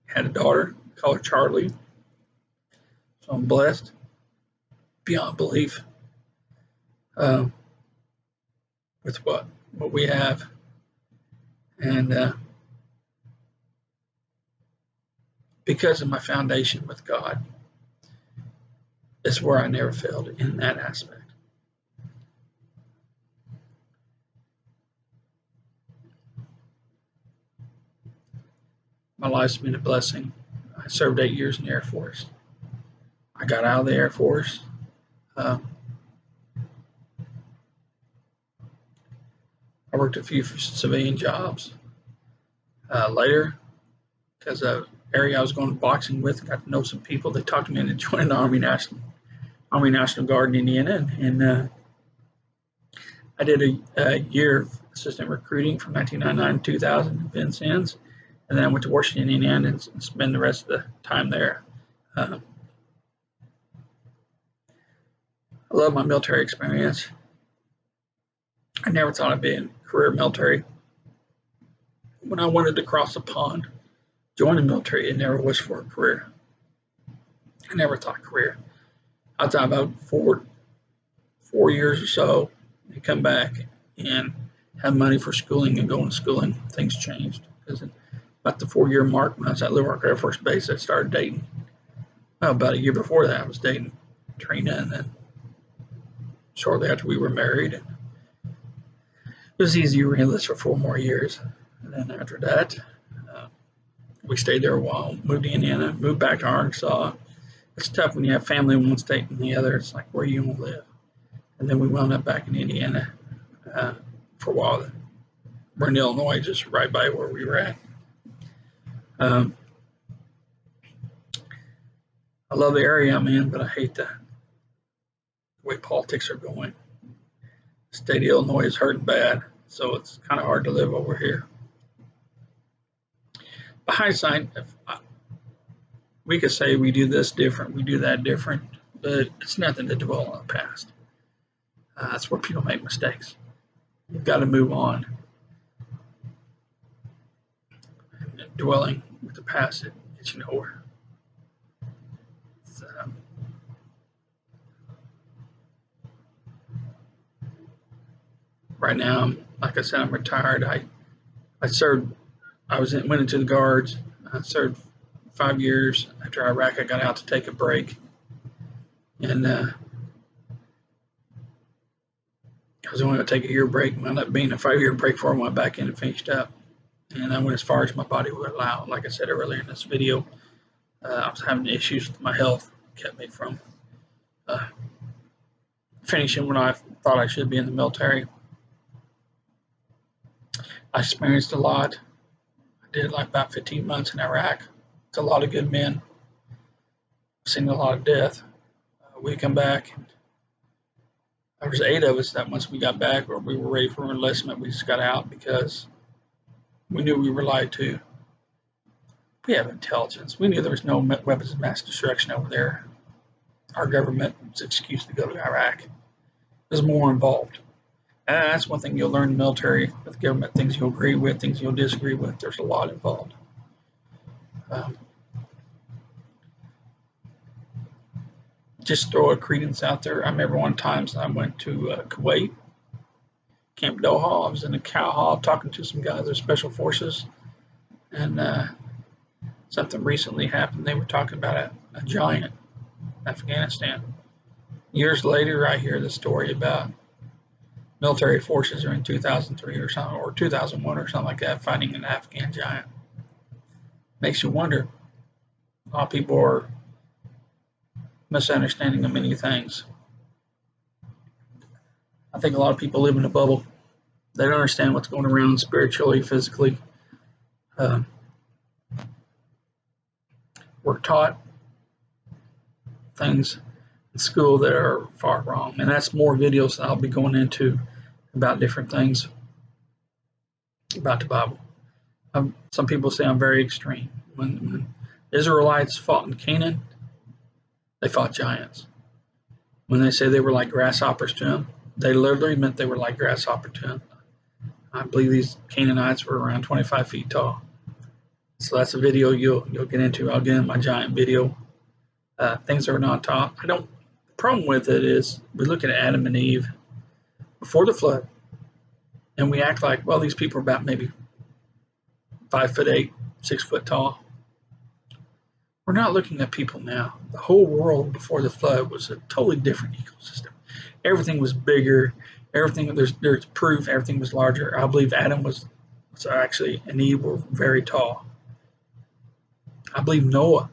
Speaker 1: had a daughter, call her Charlie. So I'm blessed beyond belief with what we have. And because of my foundation with God, it's where I never failed in that aspect. My life's been a blessing. I served 8 years in the Air Force. I got out of the Air Force. I worked a few civilian jobs. Later, because of the area I was going to boxing with, got to know some people. They talked me into joining the Army National Guard in Indiana, and I did a year of assistant recruiting from 1999 to 2000 in Vincennes, and then I went to Washington, Indiana, and spent the rest of the time there. I love my military experience. I never thought I'd be in career military. When I wanted to cross the pond, join the military, it never was for a career. I never thought career. I thought about four years or so, and come back and have money for schooling and going to schooling. Things changed because about the 4-year mark when I was at Little Rock Air Force Base, I started dating. Well, about a year before that, I was dating Trina, and then shortly after we were married. And it was easy. We enlisted for 4 more years. And then after that, we stayed there a while, moved to Indiana, moved back to Arkansas. It's tough when you have family in one state and the other. It's like, where you want to live? And then we wound up back in Indiana for a while. We're in Illinois, just right by where we were at. I love the area I'm in, but I hate the way politics are going. The state of Illinois is hurting bad, so it's kind of hard to live over here. But hindsight, we could say we do this different, we do that different, but it's nothing to dwell on the past. That's where people make mistakes. You've got to move on. And dwelling with the past, it gets you nowhere. Right now, like I said, I'm retired. I served. Went into the guards. I served 5 years. After Iraq, I got out to take a break, and I was only going to take a year break. Wound up being a 5-year break before I went back in and finished up. And I went as far as my body would allow. Like I said earlier in this video, I was having issues with my health, kept me from finishing when I thought I should be in the military. I experienced a lot. I did like about 15 months in Iraq. It's a lot of good men. I've seen a lot of death. We come back, and there was 8 of us that once we got back, or we were ready for enlistment, we just got out because we knew we were lied to. We have intelligence. We knew there was no weapons of mass destruction over there. Our government's excuse to go to Iraq. There's more involved. And that's one thing you'll learn in the military with the government, things you'll agree with, things you'll disagree with. There's a lot involved. Just throw a credence out there. I remember one time I went to Kuwait, Camp Doha. I was in a cow hall talking to some guys, they're special forces, and something recently happened. They were talking about a giant in Afghanistan. Years later, I hear the story about military forces are in 2003 or something, or 2001 or something like that, fighting an Afghan giant. Makes you wonder. A lot of people are misunderstanding of many things. I think a lot of people live in a bubble. They don't understand what's going around spiritually, physically. We're taught things in school that are far wrong, and that's more videos that I'll be going into about different things about the Bible. Some people say I'm very extreme. When Israelites fought in Canaan, they fought giants. When they say they were like grasshoppers to them, they literally meant they were like grasshoppers to them. I believe these Canaanites were around 25 feet tall. So that's a video you'll get into. I'll get in my giant video. Things that are not taught. The problem with it is we look at Adam and Eve before the flood, and we act like, well, these people are about maybe 5'8", 6 foot tall. We're not looking at people now. The whole world before the flood was a totally different ecosystem. Everything was bigger. Everything there's proof. Everything was larger. I believe Adam was actually and Eve were very tall. I believe Noah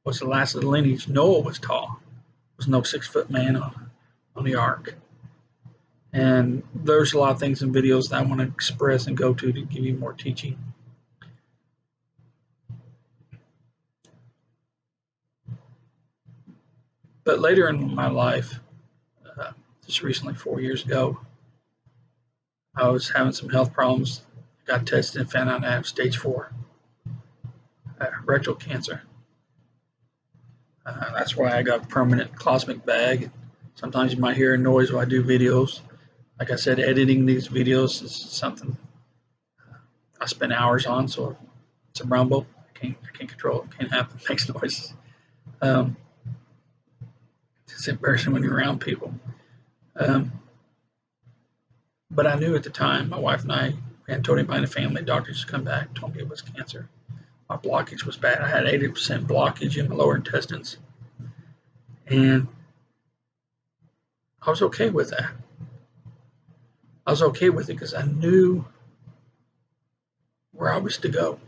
Speaker 1: was the last of the lineage. Noah was tall. There was no 6 foot man on the ark. And there's a lot of things in videos that I want to express and go to give you more teaching. But later in my life, just recently 4 years ago, I was having some health problems. Got tested and found out I have stage 4 rectal cancer. That's why I got a permanent cosmic bag. Sometimes you might hear a noise while I do videos. Like I said, editing these videos is something I spend hours on, so it's a rumble. I can't control it. It can't happen. It makes noises. It's embarrassing when you're around people. But I knew at the time, my wife and I hadn't told anybody in the family. Doctors come back, told me it was cancer. My blockage was bad. I had 80% blockage in my lower intestines. And I was okay with that. I was okay with it because I knew where I was to go.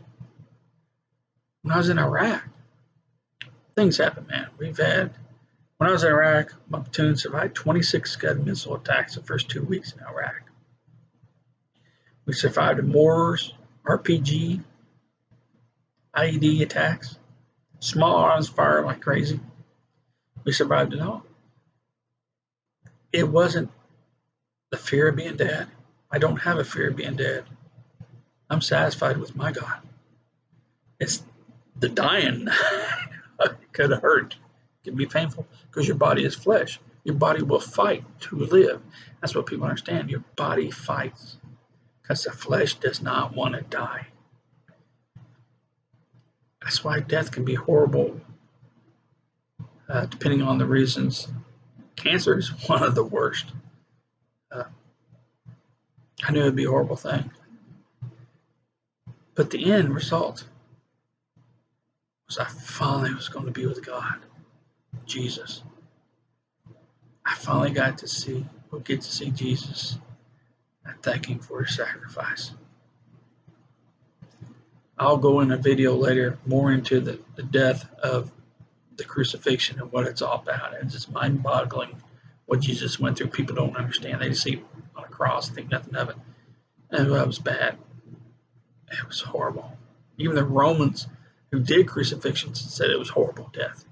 Speaker 1: When I was in Iraq, things happened, man. When I was in Iraq, my platoon survived 26 Scud missile attacks the first 2 weeks in Iraq. We survived mortars, RPG, IED attacks, Small arms fire like crazy. We survived it all. It wasn't the fear of being dead. I don't have a fear of being dead. I'm satisfied with my God. It's the dying. It could hurt. It can be painful because your body is flesh. Your body will fight to live. That's what people understand. Your body fights because the flesh does not want to die. That's why death can be horrible, depending on the reasons. Cancer is one of the worst. I knew it'd be a horrible thing. But the end result was I finally was going to be with God, Jesus. I finally got to see, or get to see Jesus and thank him for his sacrifice. I'll go in a video later more into the death of the crucifixion and what it's all about. It's just mind-boggling what Jesus went through. People don't understand. They just see him on a cross and think nothing of it. And that was bad. It was horrible. Even the Romans who did crucifixions said it was horrible death.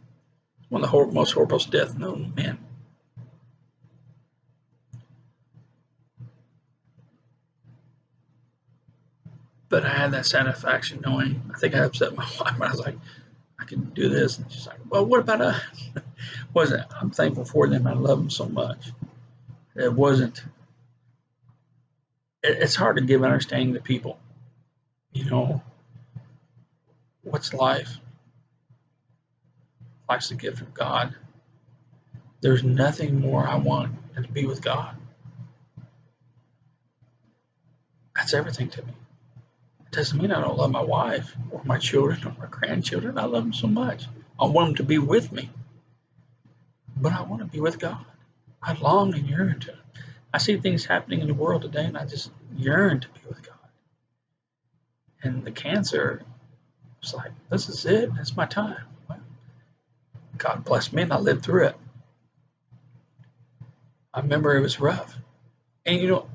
Speaker 1: One of the most horrible deaths known to man. But I had that satisfaction knowing, I think I upset my wife. I was like, I can do this. And she's like, well, what about us? Wasn't I'm thankful for them. I love them so much. It wasn't, it's hard to give understanding to people. You know, what's life? Life's the gift of God. There's nothing more I want than to be with God. That's everything to me. It doesn't mean I don't love my wife or my children or my grandchildren. I love them so much. I want them to be with me. But I want to be with God. I long and yearn to. I see things happening in the world today and I just yearn to be with God. And the cancer, it's like, this is it. It's my time. God bless me and I lived through it. I remember it was rough. And you know,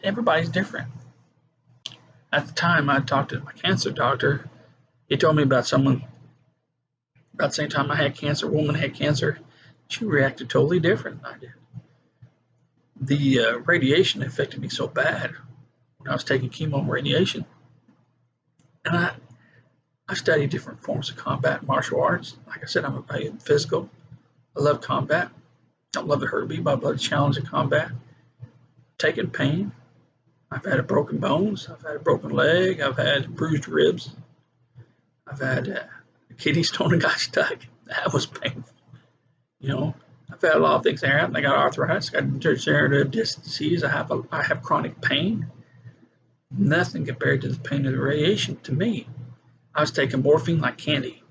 Speaker 1: everybody's different. At the time, I talked to my cancer doctor. He told me about someone, about the same time I had cancer, a woman had cancer. She reacted totally different than I did. The radiation affected me so bad when I was taking chemo and radiation. And I studied different forms of combat, martial arts. Like I said, I'm a physical. I love combat. I don't love to hurt me, but I love the challenge of combat. Taking pain. I've had broken bones. I've had a broken leg. I've had bruised ribs. I've had a kidney stone that got stuck. That was painful. You know, I've had a lot of things that happen. I got arthritis. I got degenerative disc disease. I have chronic pain. Nothing compared to the pain of the radiation to me. I was taking morphine like candy.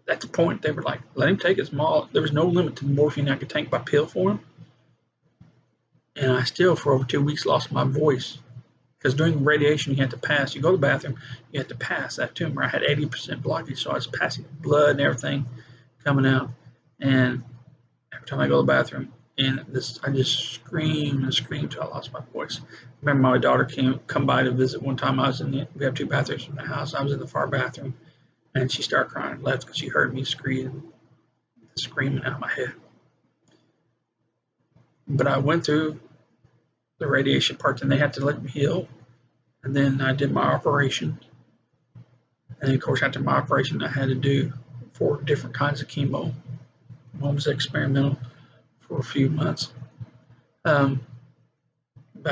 Speaker 1: At the point, they were like, let him take it small. There was no limit to the morphine I could take by pill for him. And I still, for over 2 weeks, lost my voice. Because during radiation, you have to pass. You go to the bathroom, you have to pass that tumor. I had 80% blockage, so I was passing blood and everything coming out. And every time I go to the bathroom, I just screamed and screamed until I lost my voice. I remember my daughter come by to visit one time. We have 2 bathrooms in the house. I was in the far bathroom, and she started crying and left because she heard me screaming out of my head. But I went through the radiation part, and they had to let me heal. And then I did my operation. And of course, after my operation, I had to do 4 different kinds of chemo. One was experimental for a few months. I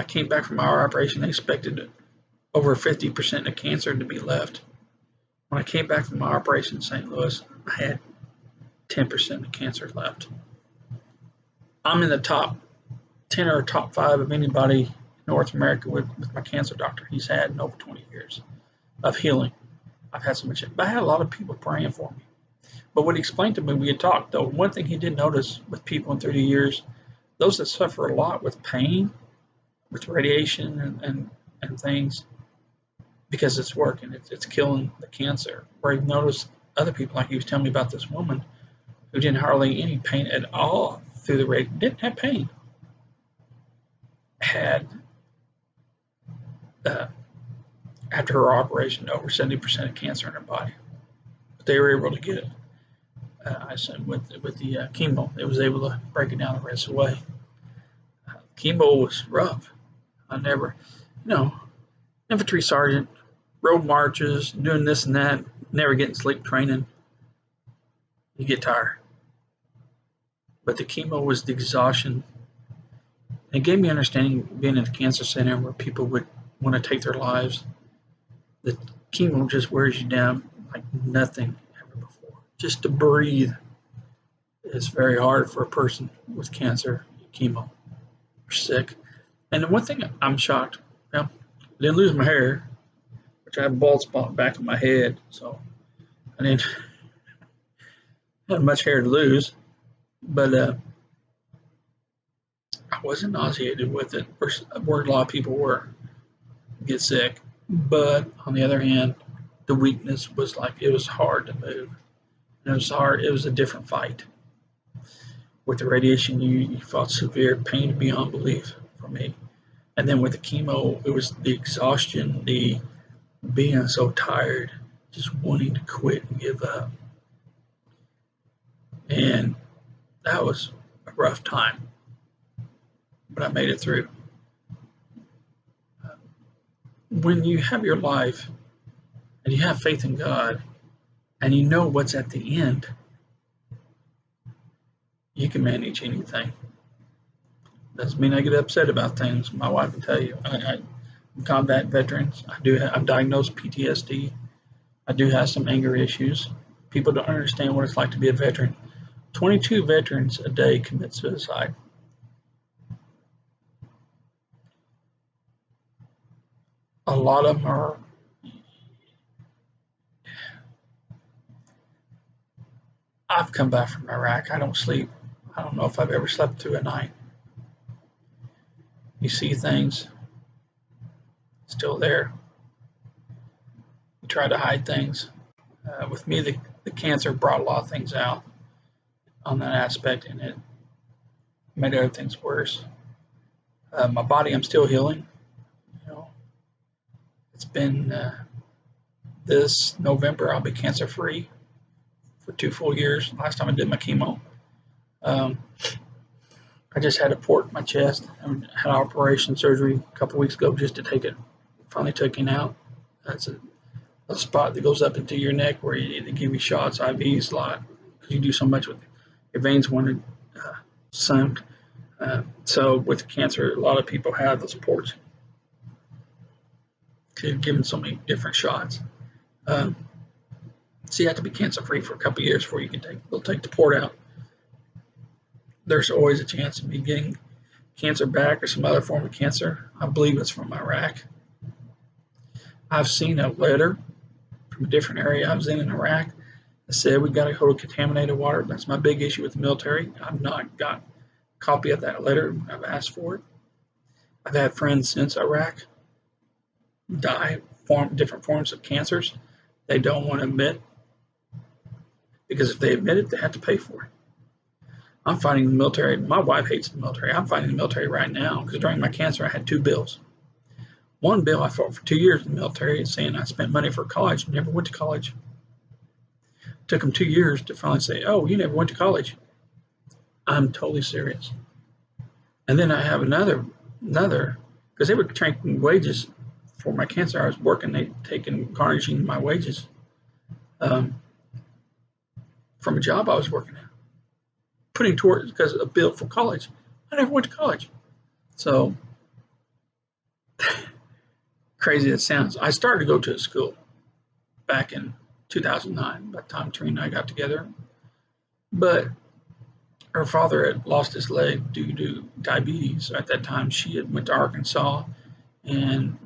Speaker 1: came back from our operation, they expected over 50% of cancer to be left. When I came back from my operation in St. Louis, I had 10% of cancer left. I'm in the top 10 or top 5 of anybody in North America with my cancer doctor. He's had in over 20 years of healing. I've had so much, but I had a lot of people praying for me. But what he explained to me, we had talked, though, one thing he did notice with people in 30 years, those that suffer a lot with pain, with radiation and things, because it's working, it's killing the cancer. Where he noticed other people, like he was telling me about this woman who didn't hardly any pain at all through the radiation, didn't have pain, had after her operation over 70% of cancer in her body, but they were able to get it. I said with the chemo, it was able to break it down the rest of the way. Chemo was rough. I never, you know, infantry sergeant, road marches, doing this and that, never getting sleep training. You get tired. But the chemo was the exhaustion. It gave me understanding being in a cancer center where people would want to take their lives. The chemo just wears you down like nothing ever before. Just to breathe is very hard for a person with cancer, chemo, or sick. And the one thing I'm shocked, well, I didn't lose my hair, which I have a bald spot back of my head, so I didn't have much hair to lose. But I wasn't nauseated with it, where a lot of people were get sick. But on the other hand, the weakness was like it was hard to move. And it was hard. It was a different fight. With the radiation, you felt severe pain beyond belief for me. And then with the chemo, it was the exhaustion, the being so tired, just wanting to quit and give up. And that was a rough time, but I made it through. When you have your life and you have faith in God and you know what's at the end, you can manage anything. Doesn't mean I get upset about things. My wife can tell you, I'm combat veterans. I'm diagnosed PTSD. I do have some anger issues. People don't understand what it's like to be a veteran. 22 veterans a day commit suicide. A lot of them are I've come back from Iraq. I don't sleep. I don't know if I've ever slept through a night. You see things still there. You try to hide things. With me, the cancer brought a lot of things out on that aspect, and it made other things worse. My body, I'm still healing. You know, it's been this November. I'll be cancer free for 2 full years. Last time I did my chemo. I just had a port in my chest. I had operation surgery a couple weeks ago just to take it. Finally taken out. That's a spot that goes up into your neck where they give you shots, IVs a lot because you do so much with your veins wanted sunk. So with cancer, a lot of people have those ports. They're given so many different shots. So you have to be cancer free for a couple of years before you can they'll take the port out. There's always a chance of me getting cancer back or some other form of cancer. I believe it's from Iraq. I've seen a letter from a different area I was in Iraq that said we got to go to contaminated water. That's my big issue with the military. I've not got a copy of that letter. I've asked for it. I've had friends since Iraq die from different forms of cancers. They don't want to admit because if they admit it, they have to pay for it. I'm fighting the military. My wife hates the military. I'm fighting the military right now because during my cancer, I had 2 bills. One bill I fought for 2 years in the military, saying I spent money for college, never went to college. It took them 2 years to finally say, "Oh, you never went to college." I'm totally serious. And then I have another, because they were taking wages for my cancer. I was working, they taken garnishing my wages from a job I was working at. Putting towards because a bill for college. I never went to college. So crazy it sounds. I started to go to a school back in 2009, by the time Trina and I got together. But her father had lost his leg due to diabetes. At that time, she had went to Arkansas, and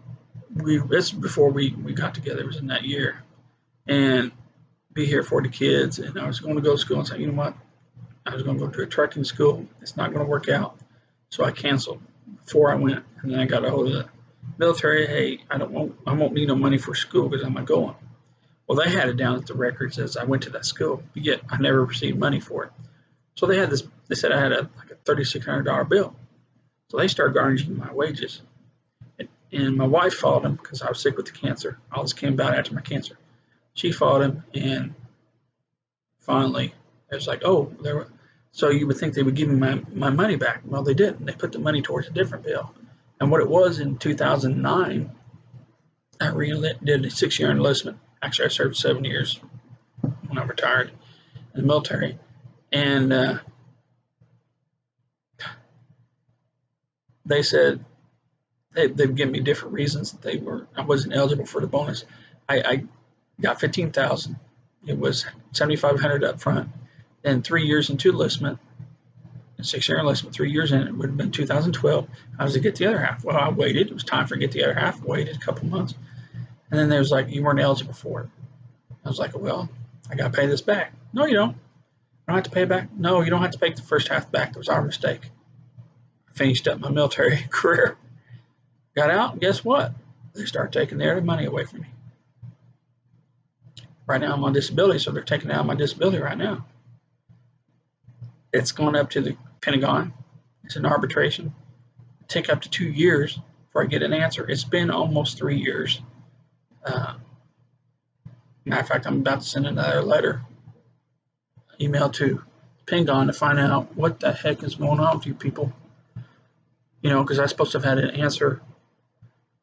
Speaker 1: this before we got together. It was in that year, and be here for the kids. And I was going to go to school and say, you know what? I was going to go to a trucking school. It's not going to work out. So I canceled before I went. And then I got a hold of the military. Hey, I won't need no money for school because I'm not going. Well, they had it down at the records as I went to that school. But yet I never received money for it. So they had this. They said I had a $3,600 bill. So they started garnishing my wages. And my wife fought him because I was sick with the cancer. All this came about after my cancer. She fought him, and finally It's like, oh, so you would think they would give me my money back. Well, they didn't. They put the money towards a different bill. And what it was in 2009, I did a 6-year enlistment. Actually, I served 7 years when I retired in the military. And they said they'd give me different reasons that I wasn't eligible for the bonus. I got 15,000. It was 7,500 up front. Then 3 years into enlistment, a 6-year enlistment, 3 years in, it would have been 2012. How was to get the other half? Well, I waited. It was time for get the other half. Waited a couple months. And then there was like, you weren't eligible for it. I was like, well, I got to pay this back. No, you don't. I don't have to pay it back. No, you don't have to pay the first half back. That was our mistake. I finished up my military career. Got out, and guess what? They started taking their money away from me. Right now I'm on disability, so they're taking out my disability right now. It's going up to the Pentagon. It's an arbitration. It'll take up to 2 years before I get an answer. It's been almost 3 years. Matter of fact, I'm about to send another letter, email to Pentagon to find out what the heck is going on with you people. You know, because I was supposed to have had an answer.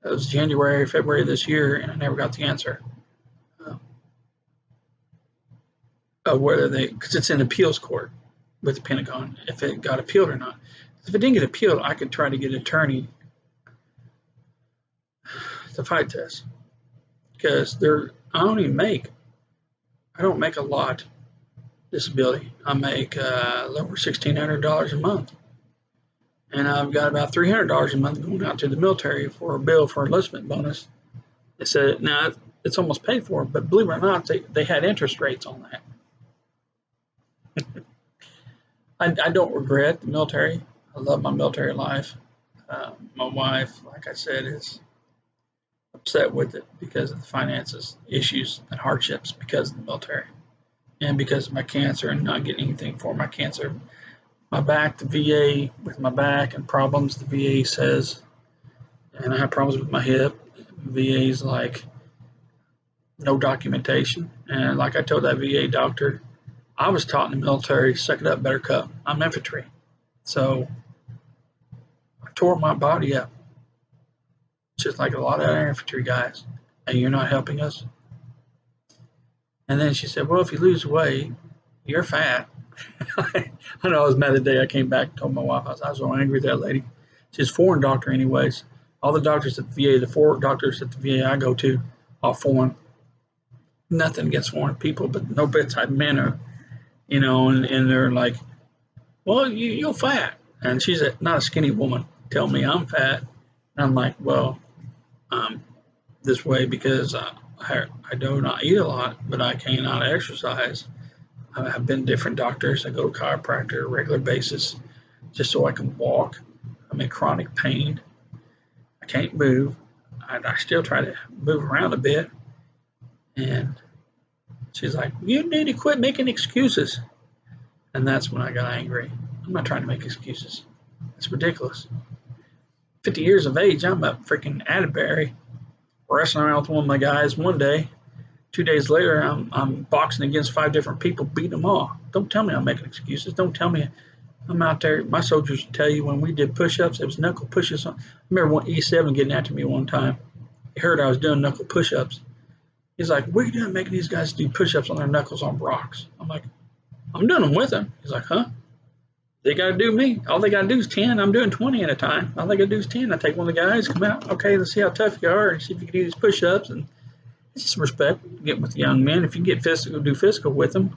Speaker 1: It was January, February this year, and I never got the answer. Whether because it's in appeals court with the Pentagon, if it got appealed or not. If it didn't get appealed, I could try to get an attorney to fight this. Because I don't make a lot disability. I make over $1,600 a month. And I've got about $300 a month going out to the military for a bill for enlistment bonus. It said, now it's almost paid for, but believe it or not, they had interest rates on that. I don't regret the military. I love my military life. My wife, like I said, is upset with it because of the finances, issues, and hardships because of the military. And because of my cancer and not getting anything for my cancer. My back, the VA, with my back and problems, the VA says, and I have problems with my hip. VA's like, no documentation. And like I told that VA doctor, I was taught in the military, suck it up, buttercup. I'm infantry. So I tore my body up, just like a lot of other infantry guys. And you're not helping us. And then she said, well, if you lose weight, you're fat. I know I was mad the day I came back and told my wife, I was so angry with that lady. She's a foreign doctor anyways. All the doctors at the VA, the 4 doctors at the VA I go to, are foreign. Nothing against foreign people, but no bedside manner, you know, and they're like, well, you're fat. And she's not a skinny woman. Tell me I'm fat. And I'm like, well, this way because I do not eat a lot, but I cannot exercise. I've been to different doctors. I go to a chiropractor on a regular basis just so I can walk. I'm in chronic pain. I can't move. I still try to move around a bit. And she's like, you need to quit making excuses. And that's when I got angry. I'm not trying to make excuses. It's ridiculous. 50 years of age, I'm a freaking Atterbury, wrestling around with one of my guys one day. 2 days later, I'm boxing against 5 different people, beating them all. Don't tell me I'm making excuses. Don't tell me I'm out there. My soldiers tell you when we did push-ups, it was knuckle push-ups. I remember one E7 getting after me one time. He heard I was doing knuckle push-ups. He's like, what are you doing making these guys do push-ups on their knuckles on rocks? I'm like, I'm doing them with them. He's like, huh? They got to do me. All they got to do is 10. I'm doing 20 at a time. All they got to do is 10. I take one of the guys, come out. Okay, let's see how tough you are and see if you can do these push-ups. And it's just respect. Get with the young men. If you get physical, do physical with them.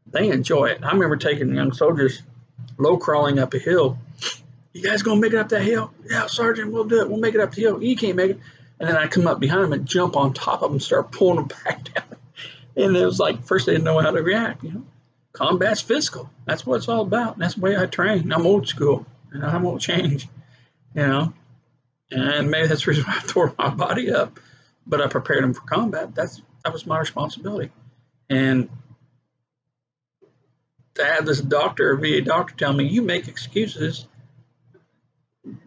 Speaker 1: They enjoy it. I remember taking young soldiers low crawling up a hill. You guys gonna make it up that hill? Yeah, Sergeant, we'll do it. We'll make it up the hill. You can't make it. And then I come up behind them and jump on top of them, start pulling them back down. And it was like, first they didn't know how to react, you know. Combat's physical. That's what it's all about. And that's the way I train. I'm old school. And I won't change, you know. And maybe that's the reason why I tore my body up. But I prepared them for combat. That was my responsibility. And to have this doctor, a VA doctor, tell me, you make excuses,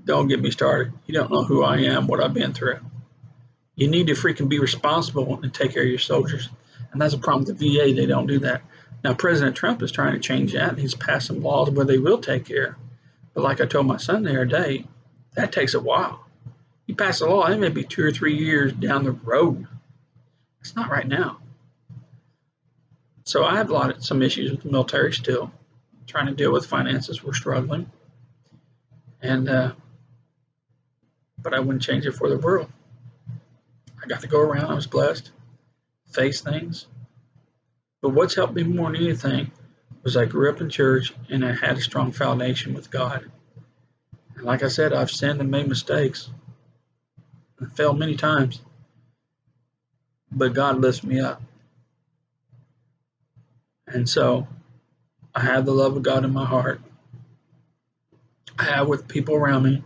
Speaker 1: don't get me started. You don't know who I am, what I've been through. You need to freaking be responsible and take care of your soldiers. And that's a problem with the VA. They don't do that. Now, President Trump is trying to change that, and he's passed some laws where they will take care. But like I told my son the other day, that takes a while. You pass a law, it may be 2 or 3 years down the road. It's not right now. So I have some issues with the military still, trying to deal with finances. We're struggling, and but I wouldn't change it for the world. I got to go around. I was blessed, face things. But what's helped me more than anything was I grew up in church and I had a strong foundation with God. And like I said, I've sinned and made mistakes. I failed many times, but God lifts me up. And so I have the love of God in my heart. I have with people around me.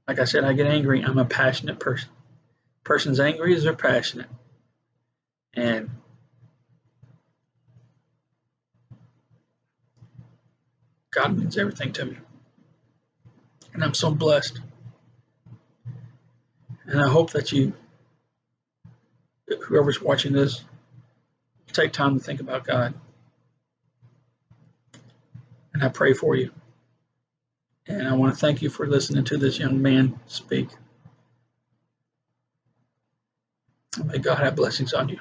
Speaker 1: Like I said, I get angry. I'm a passionate person. Person's angry as they're passionate. And God means everything to me. And I'm so blessed. And I hope that whoever's watching this, take time to think about God. And I pray for you. And I want to thank you for listening to this young man speak. May God have blessings on you.